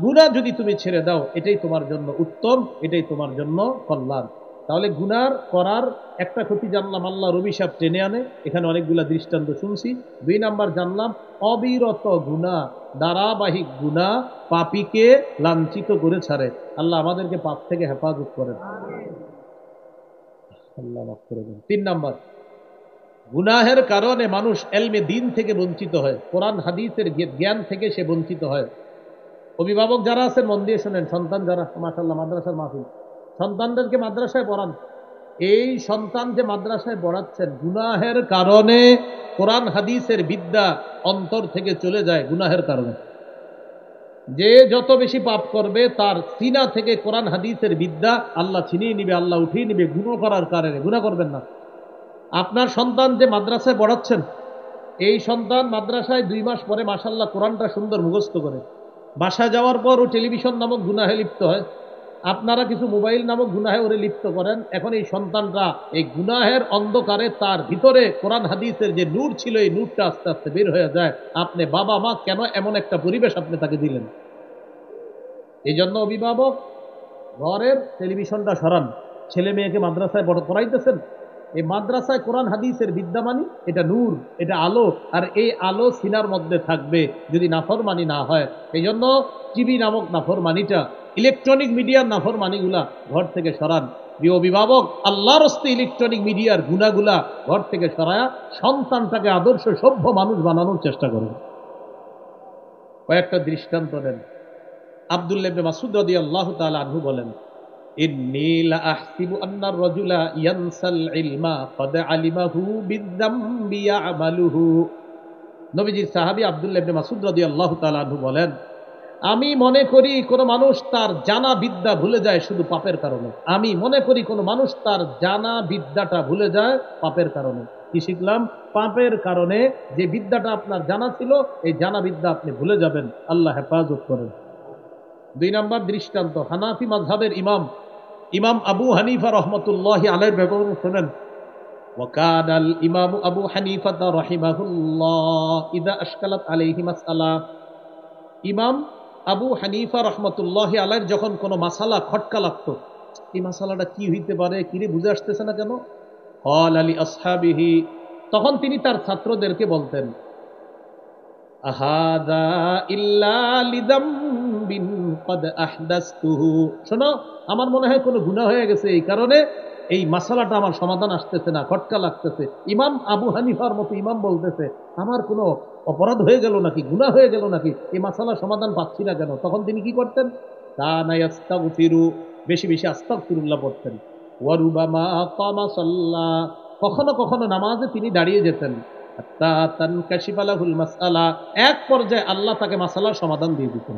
গুনাহ যদি তুমি ছেড়ে দাও এটাই তোমার জন্য উত্তম, এটাই তোমার জন্য কল্যাণ। তাহলে গুনার করার একটা ক্ষতি জানলাম, আল্লাহর অভিশাপ টেনে আনে, এখানে অনেকগুলা দৃষ্টান্ত শুনছি। 2 নাম্বার জানলাম, অবিরত গুনাহ, ধারাবাহিক গুনাহ পাপীকে লাঞ্ছিত করে ছাড়ে। আল্লাহ আমাদেরকে পাপ থেকে হেফাজত করেন, আল্লাহ মাফ করে দেন। 3 নাম্বার, গুনাহের কারণে মানুষ এলমে দিন থেকে বঞ্চিত হয়, কোরআন হাদিসের জ্ঞান থেকে সে বঞ্চিত হয়। অভিভাবক যারা আছেন মন দিয়ে শোনেন, সন্তান যারা, মাশাআল্লাহ মাদ্রাসার মাহফিল, সন্তানদেরকে মাদ্রাসায় পড়ান। এই সন্তান যে মাদ্রাসায় পড়াচ্ছেন, গুনাহের কারণে কোরআন হাদিসের বিদ্যা অন্তর থেকে চলে যায়। গুনাহের কারণে যে যত বেশি পাপ করবে তার সিনা থেকে কোরআন হাদিসের বিদ্যা আল্লাহ ছিনিয়ে নিবে, আল্লাহ উঠিয়ে নিবে। গুনাহ করার কারণে, গুনাহ করবেন না। আপনার সন্তান যে মাদ্রাসায় পড়াচ্ছেন, এই সন্তান মাদ্রাসায় 2 মাস পরে মাশাআল্লাহ কোরআনটা সুন্দর মুখস্থ করে, বাসায় যাওয়ার পর ও টেলিভিশন নামক গুনাহে লিপ্ত হয়, আপনারা কিছু মোবাইল নামক গুনাহে ওরে লিপ্ত করেন। এখন এই সন্তানরা এই গুনাহের অন্ধকারে তার ভিতরে কোরআন হাদিসের যে নূর ছিল, এই নূরটা আস্তে আস্তে বের হয়ে যায়। আপনি বাবা মা কেন এমন একটা পরিবেশ আপনি তাকে দিলেন? এই জন্য অভিভাবক ঘরের টেলিভিশনটা সরান। ছেলে মেয়েকে মাদ্রাসায় পড়াইতেছেন, এই মাদ্রাসায় কোরআন হাদিসের বিদ্যামানি, এটা নূর, এটা আলো, আর এই আলো সিনার মধ্যে থাকবে যদি নাফরমানি না হয়। এই জন্য টিভি নামক নাফরমানিটা, ইলেকট্রনিক মিডিয়ার নাফরমানিগুলা ঘর থেকে সরান। প্রিয় অভিভাবক, আল্লাহর হস্তে ইলেকট্রনিক মিডিয়ার গুনাহগুলা ঘর থেকে সরায়া সন্তানটাকে আদর্শ সভ্য মানুষ বানানোর চেষ্টা করুন। কয়েকটা দৃষ্টান্ত দেন। আব্দুল্লাহ ইবনে মাসউদ রাদিয়াল্লাহু তাআলা আনহু বলেন, ইন্নী লা আহসিবু আন্না আর-রাজুলা ইয়ানসাল ইলমা ক্বাদ আলিমাহু বিয-যামবি ইয়ামালুহু। নবীজির সাহাবী আব্দুল্লাহ ইবনে মাসউদ রাদিয়াল্লাহু তাআলা আনহু বলেন, আমি মনে করি কোন মানুষ তার জানা বিদ্যা ভুলে যায় শুধু পাপের কারণে। আমি মনে করি কোন মানুষ তার জানা বিদ্যাটা ভুলে যায় পাপের কারণে। কি শিখলাম? পাপের কারণে যে বিদ্যাটা আপনার জানা ছিল, এই জানা বিদ্যা আপনি ভুলে যাবেন। আল্লাহ হেফাজত করেন। 2 নাম্বার দৃষ্টান্ত, হানাফি মাযহাবের ইমাম আবু হানিফা রাহমাতুল্লাহি আলাইহির ব্যাপারে শুনেন। ওয়াকানাল ইমাম আবু হানিফা রাহিমাহুল্লাহ ইযা আশকালাত আলাইহি মাসআলা, ইমাম আবু হানিফা রাহমাতুল্লাহি আলাইহির যখন কোনো মাসালা খটকা লাগতো, এই মাসালাটা কি হইতে পারে, কিরে বুঝে আসতেছে না কেন, ক্বাল আলি আসহাবিহি, তখন তিনি তার ছাত্রদেরকে বলতেন, আহাদা ইল্লা লিযাম যামবিন ক্বাদ আহদাসতুহু, শোনো আমার মনে হয় কোনো গুনাহ হয়ে গেছে, এই কারণে এই মাসালাটা আমার সমাধান আসতেছে না, খটকা লাগতেছে। ইমাম আবু হানিফার মতো ইমাম বলতেছে আমার কোনো অপরাধ হয়ে গেল নাকি, গুনাহ হয়ে গেল নাকি, এই মাসালার সমাধান পাচ্ছি না কেন? তখন তিনি কি করতেন? কানা ইয়াস্তাগফিরু, বেশি বেশি আস্তাগফিরুল্লাহ পড়তেন। ওয়া রুবামা কামা সাল্লা, কখনো কখনো নামাজে তিনি দাঁড়িয়ে যেতেন। হাত্তা তানকাশিফা লাহুল মাসআলা, এক পর্যায়ে আল্লাহ তাকে মাসালার সমাধান দিয়ে দিতেন।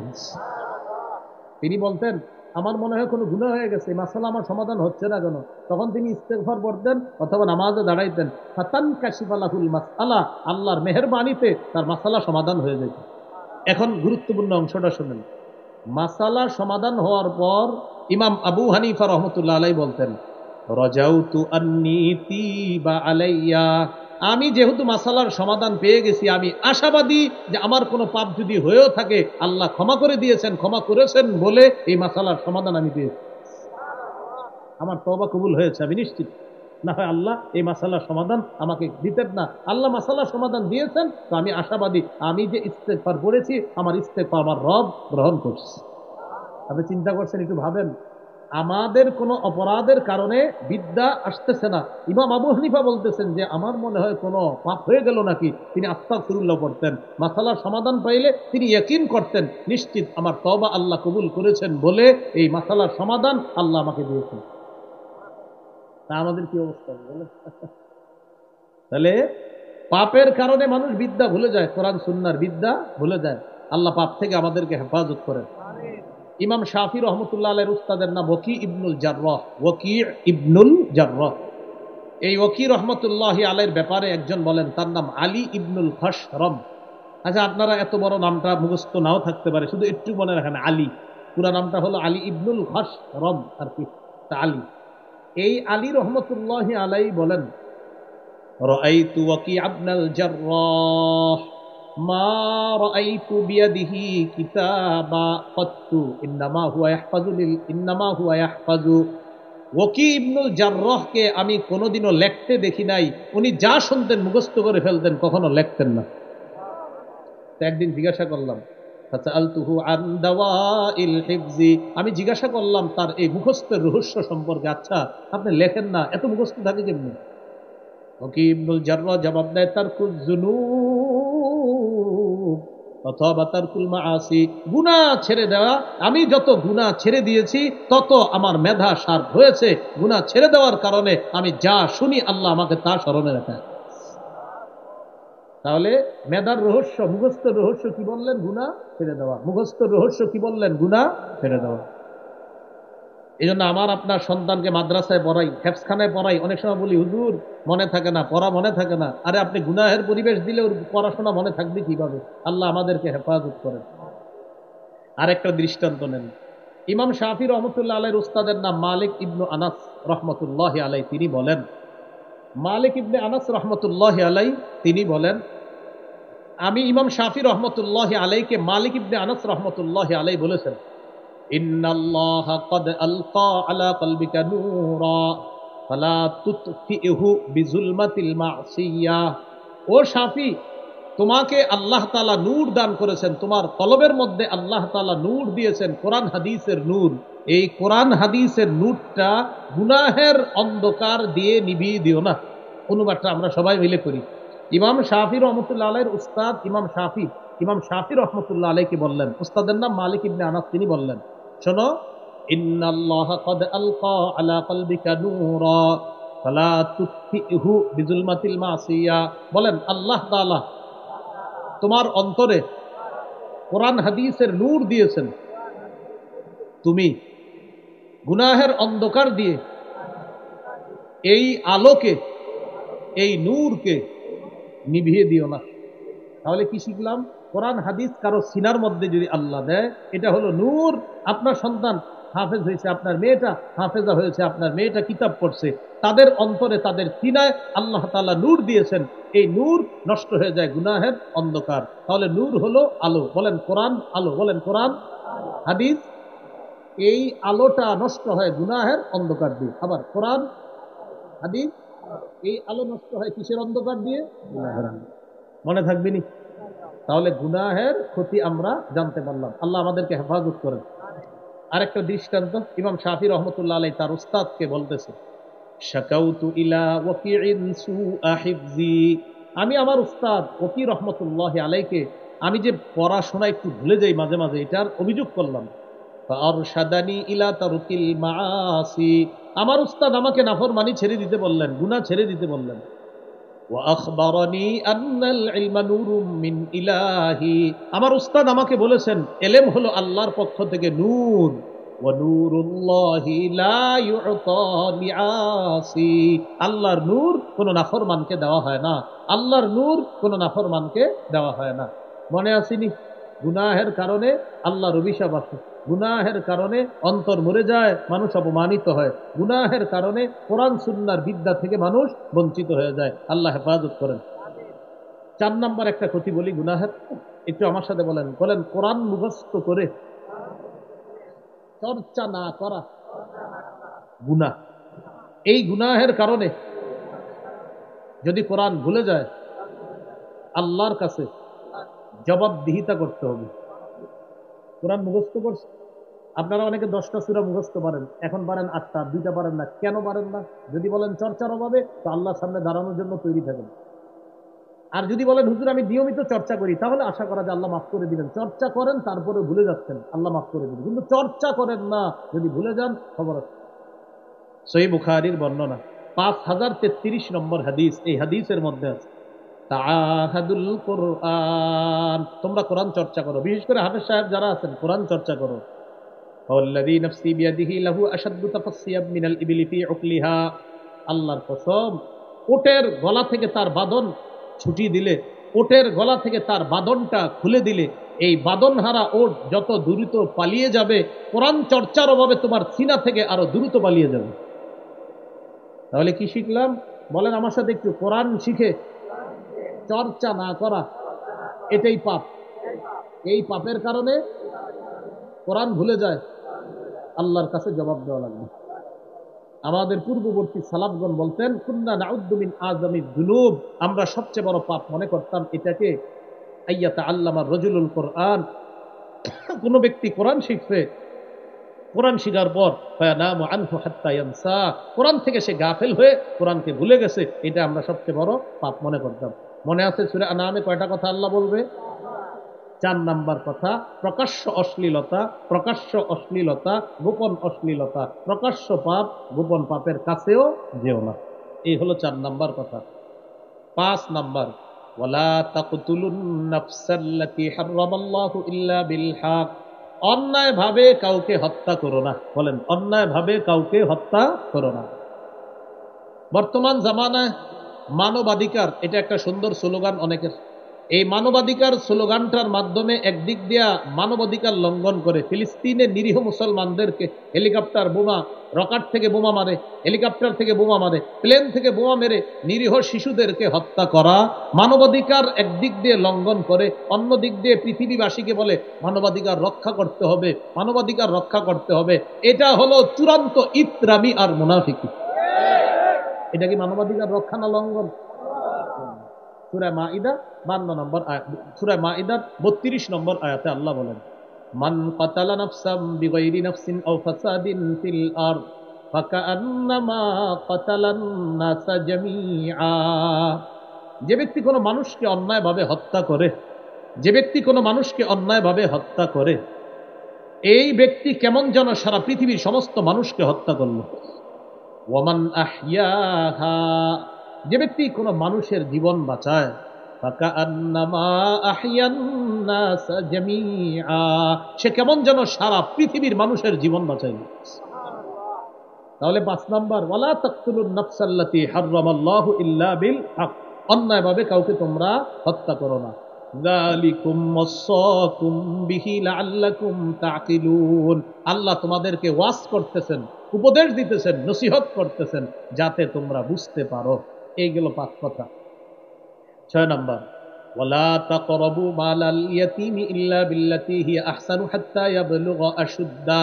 তিনি বলতেন আমার মনে হয় কোনো গুনাহ হয়ে গেছে, মাসালা আমার সমাধান হচ্ছে না কেন? তখন তিনি ইস্তেগফার পড়তেন অথবা নামাজে দাঁড়াইতেন। ফাতানকাশিফা লাহুল মাসআলা, আল্লাহর মেহেরবানিতে তার মাসালা সমাধান হয়ে যেত। এখন গুরুত্বপূর্ণ অংশটা শুনেন। মাসালা সমাধান হওয়ার পর ইমাম আবু হানিফা রহমতুল্লাহ আলাই বলতেন রাজাউতু আন্নী তিবা আলাইয়া, আমি যেহেতু মাসালার সমাধান পেয়ে গেছি, আমি আশাবাদী যে আমার কোনো পাপ যদি হয়েও থাকে আল্লাহ ক্ষমা করে দিয়েছেন, ক্ষমা করেছেন বলে এই মাসালার সমাধান আমি পেয়েছি। আমার তওবা কবুল হয়েছে, আমি নিশ্চিত। না হয় আল্লাহ এই মাসালার সমাধান আমাকে দিতেন না। আল্লাহ মাসালার সমাধান দিয়েছেন, তো আমি আশাবাদী আমি যে ইস্তেগফার করেছি আমার ইস্তেগফার আমার রব গ্রহণ করছে। আপনি চিন্তা করছেন, একটু ভাবেন, আমাদের কোনো অপরাধের কারণে বিদ্যা আসতেছে না, ইমাম আবু হানিফা বলতেছেন যে আমার মনে হয় কোনো পাপ হয়ে গেল নাকি, তিনি আস্তাগফিরুল্লাহ পড়তেন। মাসালার সমাধান পাইলে তিনি ইয়াকিন করতেন নিশ্চিত আমার তওবা আল্লাহ কবুল করেছেন বলে এই মাসালার সমাধান আল্লাহ আমাকে দিয়েছেন। তা আমাদের কি অবস্থা বলে? তাহলে পাপের কারণে মানুষ বিদ্যা ভুলে যায়, কোরআন সুন্নাহর বিদ্যা ভুলে যায়। আল্লাহ পাপ থেকে আমাদেরকে হেফাজত করেন। ইমাম শাফি রহমতুল্লাহ আলাইহির উস্তাদের নাম ওয়াকি ইবনুল জাররাহ, ওয়াকি ইবনুল জাররাহ। এই ওয়াকি রহমতুল্লাহি আলাইহির ব্যাপারে একজন বলেন তার নাম আলী ইবনুল খাশরম। আচ্ছা, আপনারা এত বড় নামটা মুখস্থ নাও থাকতে পারে, শুধু একটু মনে রাখেন আলী, পুরা নামটা হলো আলী ইবনুল খাশরম আর কি, আলী। এই আলী রহমতুল্লাহি আলাইহি বলেন রাআইতু ওয়াকি ইবনুল জাররাহ মা রাআইতু বিয়াদিহি কিতাবা কাত্তু ইন্নামা হুয়া ইয়াহফাজু। ওয়াকি ইবনুল জাররাহকে আমি কোনোদিনও লিখতে দেখি নাই, উনি যা শুনতেন মুখস্থ করে ফেলতেন, কখনো লিখতেন না। তো একদিন জিজ্ঞাসা করলাম, ফাসআলতুহু আন দাওয়াইল হিফজি, আমি জিজ্ঞাসা করলাম তার এই মুখস্থের রহস্য সম্পর্কে, আচ্ছা আপনি লেখেন না, এত মুখস্থ থাকে কেমনি? ওয়াকি ইবনুল জাররাহ জবাব দেয় তারকুজ যুনুব অথবা তারকুল মাআসি, গুনাহ ছেড়ে দেওয়া। আমি যত গুনাহ ছেড়ে দিয়েছি তত আমার মেধা শার্প হয়েছে, গুনাহ ছেড়ে দেওয়ার কারণে আমি যা শুনি আল্লাহ আমাকে তা স্মরণে রাখে। তাহলে মেধার রহস্য, মুখস্থর রহস্য কি বললেন? গুনাহ ছেড়ে দেওয়া। মুখস্থর রহস্য কি বললেন? গুনাহ ছেড়ে দেওয়া। এই জন্য আমার আপনার সন্তানকে মাদ্রাসায় পড়াই, হেফজখানায় পড়াই, অনেক সময় বলি হুজুর মনে থাকে না, পড়া মনে থাকে না। আরে আপনি গুনাহের পরিবেশ দিলে ওর পড়াশোনা মনে থাকবে কিভাবে? আল্লাহ আমাদেরকে হেফাজত করেন। আরেকটা দৃষ্টান্ত নেন, ইমাম শাফি রহমতুল্লাহ আলাইহির উস্তাদের নাম মালিক ইবনু আনাস রহমতুল্লাহ আলাই। তিনি বলেন, মালিক ইবনে আনাস রহমতুল্লাহ আলাই তিনি বলেন, আমি ইমাম শাফি রহমতুল্লাহ আলাইকে মালিক ইবনে আনাস রহমতুল্লাহ আলাই বলেছেন ইন্নাল্লাহা ক্বাদ আলকা আলা কলবিকা নূরা ফালা তুতফিহু বিজুলমাতিল মাসিয়া। ও শাফি, তোমাকে আল্লাহ তাআলা নূর দান করেছেন, তোমার কলবের মধ্যে আল্লাহ তাআলা নূর দিয়েছেন, কোরআন হাদিসের নূর। এই কোরআন হাদিসের নূরটা গুনাহের অন্ধকার দিয়ে নিভিয়ে দিও না। অনুবাদটা আমরা সবাই মিলে করি। ইমাম শাফি রহমতুল্লাহ আলাইহির উস্তাদ ইমাম শাফি রহমতুল্লাহ আলাইহি বললেন, উস্তাদের নাম মালিক ইবনে আনাস, তিনি বললেন শোনো, ইন্নাল্লাহা ক্বাদ আলকা আলা কলবিকা নূরা ফালা তুতফিহু বিজুলমাতিল মাসিয়া। বলেন আল্লাহ তাআলা তোমার অন্তরে কোরআন হাদিসের নূর দিয়েছেন, তুমি গুনাহের অন্ধকার দিয়ে এই আলোকে, এই নূরকে নিভিয়ে দিও না। তাহলে কি শিখলাম? কোরআন হাদিস কারো সিনার মধ্যে যদি আল্লাহ দেয়, এটা হলো নূর। আপনার সন্তান হাফেজ হয়েছে, আপনার মেয়েটা হাফেজা হয়েছে, আপনার মেয়েটা কিতাব পড়ছে, তাদের অন্তরে, তাদের সিনায় আল্লাহ তাআলা নূর দিয়েছেন। এই নূর নষ্ট হয়ে যায় গুনাহের অন্ধকার। তাহলে নূর হলো আলো। বলেন কোরআন আলো, বলেন কোরআন হাদিস। এই আলোটা নষ্ট হয় গুনাহের অন্ধকার দিয়ে। আবার কোরআন হাদিস, এই আলো নষ্ট হয় কিসের অন্ধকার দিয়ে? গুনাহের। মনে থাকবে নি? তাহলে গুনাহের ক্ষতি আমরা জানতে পারলাম। আল্লাহ আমাদেরকে হেফাজত করেন। আরেকটা দৃষ্টান্ত, ইমাম শাফি রহমতুল্লাহ আলাইহি তার উস্তাদকে বলতেছে, শাকাউতু ইলা ওয়াকিইন সুআ হিফজি, আমি আমার উস্তাদ ওকি রহমতুল্লাহ আলাইকে আমি যে পড়াশোনা একটু ভুলে যাই মাঝে মাঝে, এটার অভিযোগ করলাম। ফাআরশাদানি ইলা তারকিল মাআসি, আমার উস্তাদ আমাকে নাফরমানি ছেড়ে দিতে বললেন, গুনাহ ছেড়ে দিতে বললেন। ওয়া আখবারানি আন্নাল ইলমা নূরুম মিন ইলাহি, আমার উস্তাদ আমাকে বলেছেন এলেম হলো আল্লাহর পক্ষ থেকে নূর। ওয়া নূরুল্লাহি লা ইউতা লিআসি, আল্লাহর নূর কোন নাফরমানকে দেওয়া হয় না, আল্লাহর নূর কোন নাফরমানকে দেওয়া হয় না। মনে আসেনি? গুনাহের কারণে আল্লাহর অভিশাপ আসে, গুনাহের কারণে অন্তর মরে যায়, মানুষ অপমানিত হয়, গুনাহের কারণে কোরআন সুন্নাহর বিদ্যা থেকে মানুষ বঞ্চিত হয়ে যায়। আল্লাহ হেফাজত করেন। 4 নাম্বার একটা ক্ষতি বলি গুনাহের, একটু আমার সাথে বলেন, বলেন কোরআন মুখস্থ করে চর্চা না করা গুনাহ। এই গুনাহের কারণে যদি কোরআন ভুলে যায়, আল্লাহর কাছে জবাবদিহিতা করতে হবে। কোরআন মুখস্থ করছে, আপনারা অনেকে 10টা সূরা মুখস্থ পারেন, এখন পারেন 8টা, 2টা পারেন না, কেন পারেন না? যদি বলেন চর্চার অভাবে, তো আল্লাহর সামনে দাঁড়ানোর জন্য তৈরি থাকেন। আর যদি বলেন হুজুর আমি নিয়মিত চর্চা করি, তাহলে আশা করা যায় আল্লাহ মাফ করে দিবেন। চর্চা করেন তারপরে ভুলে যাচ্ছেন, আল্লাহ মাফ করে দিবেন। কিন্তু চর্চা করেন না, যদি ভুলে যান খবর আছে। সহিহ বুখারীর বর্ণনা 5033 নম্বর হাদিস, এই হাদিসের মধ্যে আছে তাআহাদুল কোরআন, তোমরা কোরআন চর্চা করো, বিশেষ করে হাফেজ সাহেব যারা আছেন কোরআন চর্চা করো। ওয়াল্লাযী নাফসি বিয়াদিহি লাহু আশাদ্দু তাফাসসিয়াব মিনাল ইবলি ফি উকলিহা, আল্লাহর কসম, ওটের গলা থেকে তার বাঁধন ছুটি দিলে, ওটের গলা থেকে তার বাঁধনটা খুলে দিলে, এই বাঁধনহারা ওট যত দ্রুত পালিয়ে যাবে, কোরআন চর্চার অভাবে তোমার সিনা থেকে আরো দ্রুত পালিয়ে যাবে। তাহলে কি শিখলাম? বলেন আমার সাথে একটু, কোরআন শিখে চর্চা না করা এটাই পাপ। এই পাপের কারণে কোরআন ভুলে যায়, আল্লাহর কাছে জবাব দেওয়া লাগবে। আমাদের পূর্ববর্তী সালাফগণ বলতেন, কুন্না নাউদ্দু মিন আযামিদ যুনুব, আমরা সবচেয়ে বড় পাপ মনে করতাম এটাকে আইয়াতা আল্লামা রাজুলুল কোরআন, কোন ব্যক্তি কোরআন শিখছে, কোরআন শিখার পর ফায়ানামু আনহু হাত্তা ইয়ানসা, কোরআন থেকে সে গাফেল হয়ে কোরআনকে ভুলে গেছে, এটা আমরা সবচেয়ে বড় পাপ মনে করতাম। মনে আছে সূরা আনামে কয়টা কথা আল্লাহ বলবে? 4 নাম্বার কথা, প্রকাশ্য অশ্লীলতা, প্রকাশ্য অশ্লীলতা, গোপন অশ্লীলতা, প্রকাশ্য পাপ, গোপন পাপের কাছেও যেও না। এই হলো 4 নাম্বার কথা। 5 নাম্বার, ওয়ালা তাকতুলুন নাফসাল্লাতী হারামাল্লাহু ইল্লা বিল হক, অন্যায় ভাবে কাউকে হত্যা করো না। বলেন অন্যায় ভাবে কাউকে হত্যা করো না। বর্তমান জামানায় মানবাধিকার, এটা একটা সুন্দর স্লোগান অনেকের। এই মানবাধিকার স্লোগানটার মাধ্যমে একদিক দিয়া মানবাধিকার লঙ্ঘন করে ফিলিস্তিনের নিরীহ মুসলমানদেরকে হেলিকপ্টার বোমা, রকেট থেকে বোমা মারে, হেলিকপ্টার থেকে বোমা মারে, প্লেন থেকে বোমা মেরে নিরীহ শিশুদেরকে হত্যা করা মানবাধিকার একদিক দিয়ে লঙ্ঘন করে, অন্য দিক দিয়ে পৃথিবীবাসীকে বলে মানবাধিকার রক্ষা করতে হবে, মানবাধিকার রক্ষা করতে হবে। এটা হলো চূড়ান্ত ইতরামি আর মুনাফিকি। এটা কি মানবাধিকার রক্ষা না লঙ্ঘন? সূরা মাইদা 52 নম্বর আয়াত, সূরা মাইদার 32 নম্বর আয়াতে আল্লাহ বলেন, মান কাতালা নাফসাম বিগাইরি নাফসিন আও ফাসাদিন ফিল আরদ ফাকান্নামা কাতালান নাসা জামিআ, যে ব্যক্তি কোনো মানুষকে অন্যায়ভাবে হত্যা করে, যে ব্যক্তি কোনো মানুষকে অন্যায়ভাবে হত্যা করে, এই ব্যক্তি কেমন যেন সারা পৃথিবীর সমস্ত মানুষকে হত্যা করল। ওয়ামান আহইয়াহা, যে ব্যক্তি কোনো মানুষের জীবন বাঁচায়, ফাকান্নামা আহইয়ান নাস জামিআ, সে কেমন যেন সারা পৃথিবীর মানুষের জীবন বাঁচাইল। তাহলে 5 নাম্বার, ওয়ালা তাকতুলুন নাফসাল্লাতী হারামাল্লাহু ইল্লা বিল হক, অন্যায়ভাবে কাউকে তোমরা হত্যা করো না। যালিকুম ওয়াসাকুম বিহি লাআল্লাকুম তাকিলুন, আল্লাহ তোমাদেরকে ওয়াজ করতেছেন, উপদেশ দিতেছেন, নসিহত করতেছেন যাতে তোমরা বুঝতে পারো। এইগুলো 5 কথা। 6 নাম্বার, ওয়ালা তাকরাবু মালাল ইয়াতীমি ইল্লা বিল্লাতী হিয়া আহসানু হাত্তা ইয়াবলুগা আশুদ্দা,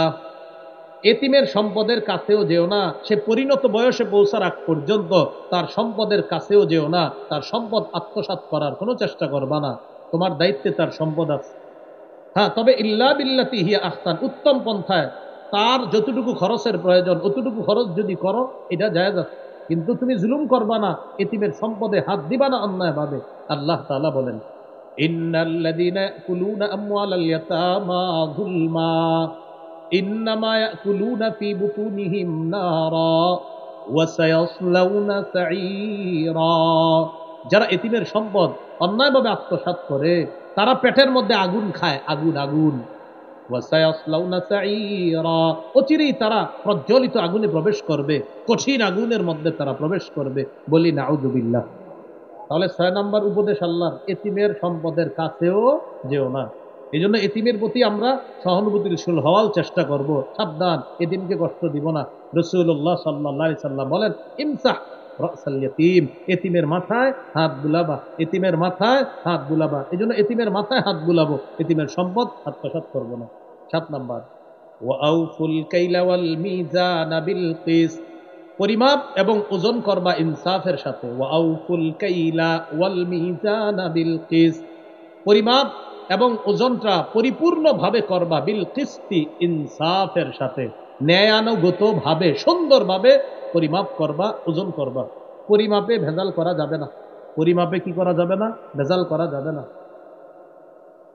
এতিমের সম্পদের কাছেও যেও না, সে পরিণত বয়সে পৌঁছার আগ পর্যন্ত তার সম্পদের কাছেও যেও না, তার সম্পদ আত্মসাৎ করার কোনো চেষ্টা করবা না। তোমার দায়িত্বে তার সম্পদ আছে। হ্যাঁ, তবে ইল্লা বিল্লাতি হিয়া আহসান, উত্তম পন্থায় তার যতটুকু খরচের প্রয়োজন অতটুকু খরচ যদি করো এটা জায়েজ আছে। কিন্তু তুমি জুলুম করবা না, এতিমের সম্পদে হাত দিবা না অন্যায়ভাবে। আল্লাহ তাআলা বলেন, ইন্নাল্লাযীনা ইয়াকুলুনা আমওয়ালাল ইয়াতামা যুলমা ইন্নামা ইয়াকুলুনা ফি বুতুনিহিম নারা ওয়া সায়াসলাউনা সাঈরা। যারা এতিমের সম্পদ অন্যায়ভাবে আত্মসাৎ করে তারা পেটের মধ্যে আগুন খায়, আগুন আগুন। ওয়াসায়াসলাউনা সাঈরা, অচিরেই তারা প্রজ্বলিত আগুনে প্রবেশ করবে, কঠিন আগুনের মধ্যে তারা প্রবেশ করবে। বলি নাউযুবিল্লাহ। তাহলে 6 নম্বর উপদেশ আল্লাহর, এতিমের সম্পদের কাছেও যেও না। এই জন্য এতিমের প্রতি আমরা সহানুভূতিশীল হওয়ার চেষ্টা করব। সাবধান, এতিমকে কষ্ট দিব না। রাসূলুল্লাহ সাল্লাল্লাহু আলাইহি সাল্লাম বলেন, ইমসাহ রাসাল ইয়াতীম, এতিমের মাথায় হাত বুলাবা, এতিমের মাথায় হাত বুলাবা। এই জন্য এতিমের মাথায় হাত বুলাবো, এতিমের সম্পদ আত্মসাৎ করব না। 7 নাম্বার, ওয়া আউফুল কাইলা ওয়াল মিজানা বিল কিসত, পরিমাপ এবং ওজন করবা ইনসাফের সাথে। ওয়া আউফুল কাইলা ওয়াল মিজানা বিল কিসত, পরিমাপ এবং ওজনটা পরিপূর্ণভাবে করবা, বিল কিসতি, ইনসাফের সাথে, ন্যায়ানুগতভাবে সুন্দরভাবে পরিমাপ করবা, ওজন করবা। পরিমাপে ভেজাল করা যাবে না, পরিমাপে কি করা যাবে না? ভেজাল করা যাবে না।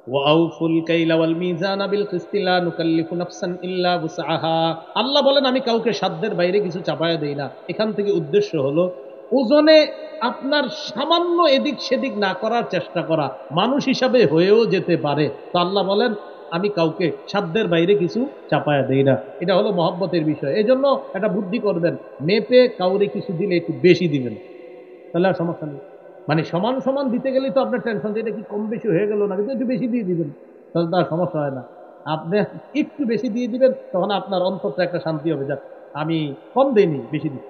ওয়াউফুল কাইলা ওয়াল মিজানা বিল কিসতি লা নুকাল্লিফু নাফসান ইল্লা বুসআহা। আল্লাহ বলেন, আমি কাউকে সাধ্যের বাইরে কিছু চাপায়া দেই না। এখান থেকে উদ্দেশ্য হলো ওজনে আপনার সামান্য এদিক সেদিক না করার চেষ্টা করা, মানুষ হিসাবে হয়েও যেতে পারে। তো আল্লাহ বলেন, আমি কাউকে সাধ্যের বাইরে কিছু চাপায়া দেই না। এটা হলো মহব্বতের বিষয়। এই জন্য একটা বুদ্ধি করবেন, মেপে কাউরে কিছু দিলে একটু বেশি দিবেন, তাহলে আর সমস্যা নেই। মানে সমান সমান দিতে গেলেই তো আপনার টেনশন, এটা কি কম বেশি হয়ে গেল না, কিন্তু একটু বেশি দিয়ে দিবেন, তাহলে তো আর সমস্যা হয় না। আপনি একটু বেশি দিয়ে দিবেন, তখন আপনার অন্তরটা একটা শান্তি হবে, যাক আমি কম দেইনি, বেশি দিই,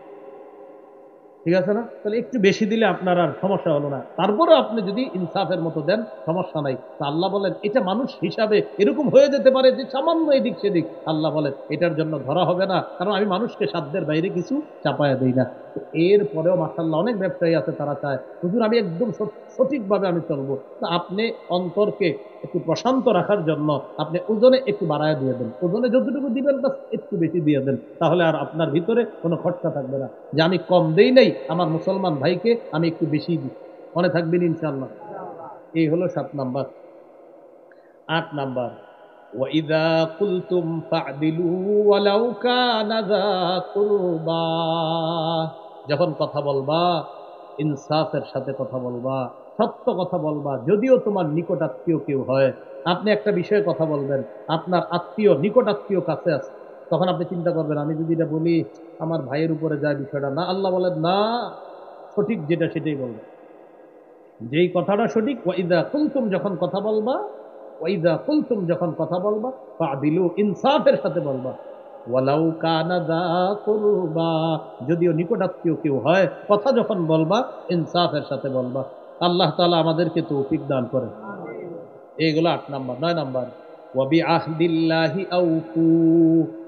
ঠিক আছে না? তাহলে একটু বেশি দিলে আপনার আর সমস্যা হলো না। তারপরে আপনি যদি ইনসাফের মতো দেন, সমস্যা নাই। তা আল্লাহ বলেন, এটা মানুষ হিসাবে এরকম হয়ে যেতে পারে যে সামান্য এদিক সেদিক, আল্লাহ বলেন এটার জন্য ধরা হবে না, কারণ আমি মানুষকে সাধ্যের বাইরে কিছু চাপায়া দেই না। তো এরপরেও মাশাআল্লাহ অনেক ব্যবসায়ী আছে, তারা চায় হুজুর আমি একদম সঠিকভাবে আমি চলবো। তো আপনি অন্তরকে একটু প্রশান্ত রাখার জন্য আপনি ওজনে একটু বাড়ায় দিয়ে দেন, ওজনে যতটুকু দিবেন বাস একটু বেশি দিয়ে দেন, তাহলে আর আপনার ভিতরে কোনো খরচা থাকবে না যে আমি কম দেই নাই, আমার মুসলমান ভাইকে আমি একটু বেশি দিই। মনে থাকবেন ইনশাআল্লাহ। এই হলো 7 নাম্বার। 8 নাম্বার, ওয়াইদা কুলতুম ফা'দিলু ওয়ালাউ কানা যা কুরবা, যখন কথা বলবা ইনসাফের সাথে কথা বলবা, সত্য কথা বলবা, যদিও তোমার নিকট আত্মীয় কেউ হয়। আপনি একটা বিষয়ে কথা বলবেন, আপনার আত্মীয়, নিকট আত্মীয় কাছে আছে, তখন আপনি চিন্তা করবেন আমি যদি এটা বলি আমার ভাইয়ের উপরে যায় বিষয়টা না। আল্লাহ বলেন না, সঠিক যেটা সেটাই বলবেন, যেই কথাটা সঠিক। ওয়াইদা কুলতুম, যখন কথা বলবা, ওয়াইদা কুলতুম যখন কথা বলবা, ফা'দিলু, ইনসাফের সাথে বলবা। ওয়ালাউ কানা যা কুরবা, যদিও নিকটাত্মীয় কেউ হয়, কথা যখন বলবা ইনসাফের সাথে বলবা। আল্লাহ তাআলা আমাদেরকে তৌফিক দান করেন। এইগুলো 8 নাম্বার। 9 নাম্বার, ওয়া বিআহদিল্লাহি আউফু,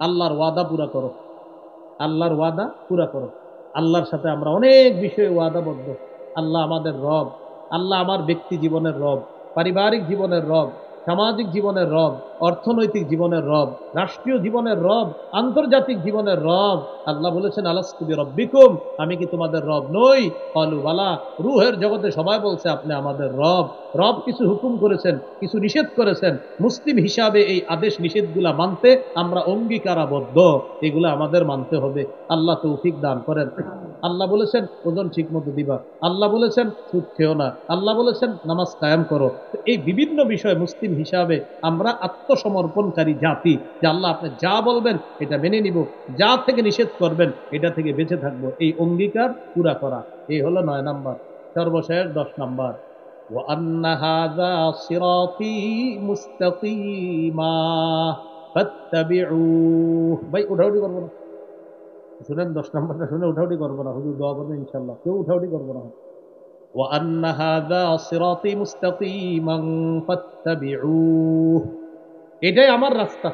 আল্লাহর ওয়াদা পুরা করো, আল্লাহর ওয়াদা পুরা করো। আল্লাহর সাথে আমরা অনেক বিষয়ে ওয়াদাবদ্ধ। আল্লাহ আমাদের রব, আল্লাহ আমার ব্যক্তি জীবনের রব, পারিবারিক জীবনের রব, সামাজিক জীবনের রব, অর্থনৈতিক জীবনের রব, রাষ্ট্রীয় জীবনের রব, আন্তর্জাতিক জীবনের রব। আল্লাহ বলেছেন আলাস্তু বিরাব্বিকুম, আমি কি তোমাদের রব নই? ক্বালু বালা, রূহের জগতে সবাই বলছে আপনি আমাদের রব। রব কিছু হুকুম করেছেন, কিছু নিষেধ করেছেন, মুসলিম হিসাবে এই আদেশ নিষেধগুলা মানতে আমরা অঙ্গীকারাবদ্ধ, এগুলো আমাদের মানতে হবে। আল্লাহ তৌফিক দান করেন। আল্লাহ বলেছেন ওজন ঠিক মতো দিবা, আল্লাহ বলেছেন সুদ খেও না, আল্লাহ বলেছেন নামাজ কায়েম করো। তো এই বিভিন্ন বিষয়ে মুসলিম হিসাবে আমরা আত্মসমর্পণকারী জাতি, যে আল্লাহ আপনি যা বলবেন এটা মেনে নিব, যা থেকে নিষেধ করবেন এটা থেকে বেঁচে থাকবো, এই অঙ্গীকার পুরা করা। এই হলো 9 নাম্বার। সর্বশেষ 10 নাম্বার, ওয়া আন্না হাযা সিরাতী মুস্তাকিমা ফাত্তাবিউহ। ভাই উঠাউঠি করবো না, শুনেন 10 নাম্বারটা শুনে উঠাউঠি করবো না, হুজুর দোয়া করবেন ইনশাআল্লাহ, কেউ উঠাউঠি করবো না। ওয়া আন্না হাযা সিরাতী মুস্তাকিমান ফাত্তাবিউহ, এটাই আমার রাস্তা,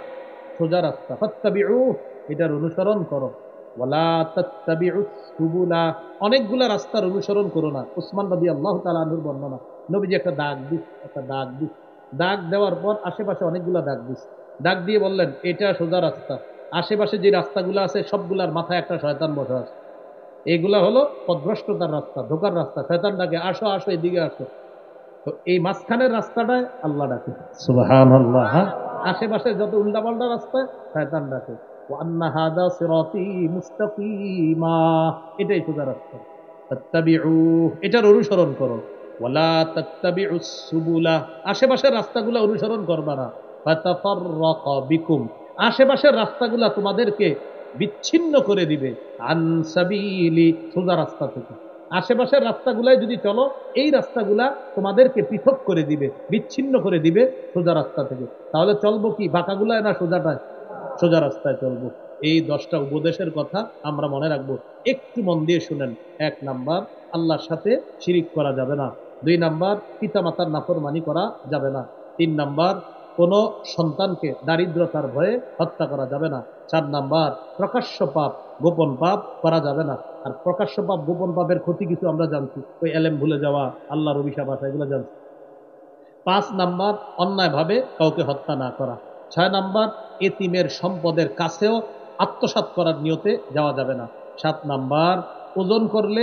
সোজা রাস্তা। ফাত্তাবিউহ, এটার অনুসরণ করো। ওয়ালা তাত্তাবিউস সুবুলা, অনেকগুলা রাস্তার অনুসরণ করো না। উসমান রাদিয়াল্লাহু তাআলা আনহুর বর্ণনা, নবীজি একটা দাগ দিস, দাগ দেওয়ার পর আশেপাশে অনেকগুলা দাগ দিস, দাগ দিয়ে বললেন এটা সোজা রাস্তা, আশেপাশে যে রাস্তাগুলো আছে সবগুলার মাথায় একটা শয়তান বসা আছে, এগুলা হলো পথভ্রষ্টতার রাস্তা, ধোকার রাস্তা। শয়তান ডাকে আসো আসো এদিকে আসো। তো এই মাঝখানের রাস্তাটায় আল্লাহ ডাকে, সুবহানাল্লাহ। হ্যাঁ, আশেপাশে যত উল্টাপাল্টা রাস্তায় শয়তান ডাকে। ওয়া আন্না হাযা সিরাতী মুস্তাকিমা, এটাই সোজা রাস্তা, ফাত্তাবিউ, এটার অনুসরণ করো। ওয়ালা তাত্তাবিউস সুবুলা, আশেপাশের রাস্তাগুলো অনুসরণ করবা না। ফাতাফাররাকা বিকুম, আশেপাশের রাস্তাগুলা তোমাদেরকে বিচ্ছিন্ন করে দিবে। আন সাবিলি, সোজা রাস্তা থেকে। আশেপাশের রাস্তাগুলায় যদি চলো, এই রাস্তাগুলা তোমাদেরকে পৃথক করে দিবে, বিচ্ছিন্ন করে দিবে সোজা রাস্তা থেকে। তাহলে চলবো কি বাঁকাগুলায় না সোজাটায়? সোজা রাস্তায় চলবো। এই 10টা উপদেশের কথা আমরা মনে রাখবো, একটু মন দিয়ে শুনেন। 1 নাম্বার, আল্লাহর সাথে শিরিক করা যাবে না। 2 নাম্বার, পিতামাতার নাফরমানি করা যাবে না। 3 নাম্বার, কোন সন্তানকে দারিদ্রতার ভয়ে হত্যা করা যাবে না। 4 নাম্বার, প্রকাশ্য পাপ গোপন পাপ করা যাবে না। আর প্রকাশ্য পাপ গোপন পাপের ক্ষতি কিছু আমরা জানছি, ওই এলেম ভুলে যাওয়া, আল্লাহর অভিশাপ আসা, এগুলো জানছি। 5 নাম্বার, অন্যায়ভাবে কাউকে হত্যা না করা। 6 নাম্বার, এতিমের সম্পদের কাছেও আত্মসাৎ করার নিয়তে যাওয়া যাবে না। 7 নাম্বার, ওজন করলে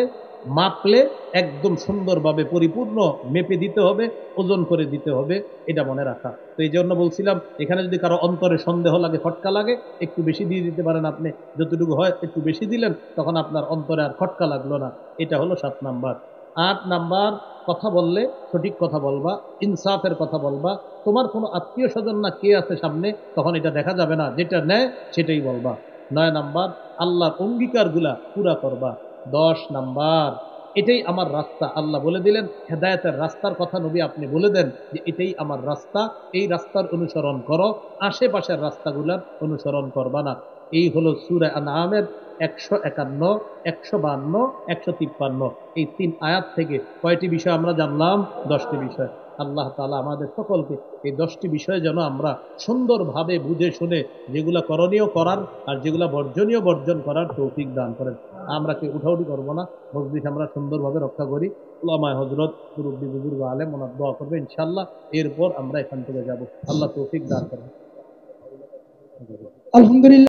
মাপলে একদম সুন্দরভাবে পরিপূর্ণ মেপে দিতে হবে, ওজন করে দিতে হবে, এটা মনে রাখা। তো এই জন্য বলছিলাম, এখানে যদি কারো অন্তরে সন্দেহ লাগে, খটকা লাগে, একটু বেশি দিয়ে দিতে পারেন আপনি, যতটুকু হয় একটু বেশি দিলেন, তখন আপনার অন্তরে আর খটকা লাগলো না। এটা হলো 7 নাম্বার। 8 নাম্বার, কথা বললে সঠিক কথা বলবা, ইনসাফের কথা বলবা। তোমার কোনো আত্মীয় স্বজন না কে আছে সামনে, তখন এটা দেখা যাবে না, যেটা নেয় সেটাই বলবা। 9 নাম্বার, আল্লাহর অঙ্গীকারগুলা পুরা করবা। 10 নাম্বার, এটাই আমার রাস্তা, আল্লাহ বলে দিলেন হেদায়েতের রাস্তার কথা, নবী আপনি বলে দেন যে এটাই আমার রাস্তা, এই রাস্তার অনুসরণ করো, আশেপাশের রাস্তাগুলার অনুসরণ করবা না। এই হলো সূরা আনআমের 151, 152, 153, এই 3 আয়াত থেকে কয়টি বিষয় আমরা জানলাম? 10টি বিষয়। আল্লাহ তাআলা আমাদের সকলকে এই 10টি বিষয় যেন আমরা সুন্দরভাবে বুঝে শুনে যেগুলা করণীয় করার আর যেগুলা বর্জনীয় বর্জন করার তৌফিক দান করেন। আমরা কি উঠাউঠি করবো না, মসজিদ আমরা সুন্দরভাবে রক্ষা করি। উলামায়ে হযরত, মুরব্বী, বুজুর্গ, আলেম ওনার দোয়া করবে ইনশাআল্লাহ। এরপর আমরা এখান থেকে যাব। আল্লাহ তৌফিক দান করেন। আলহামদুলিল্লাহ।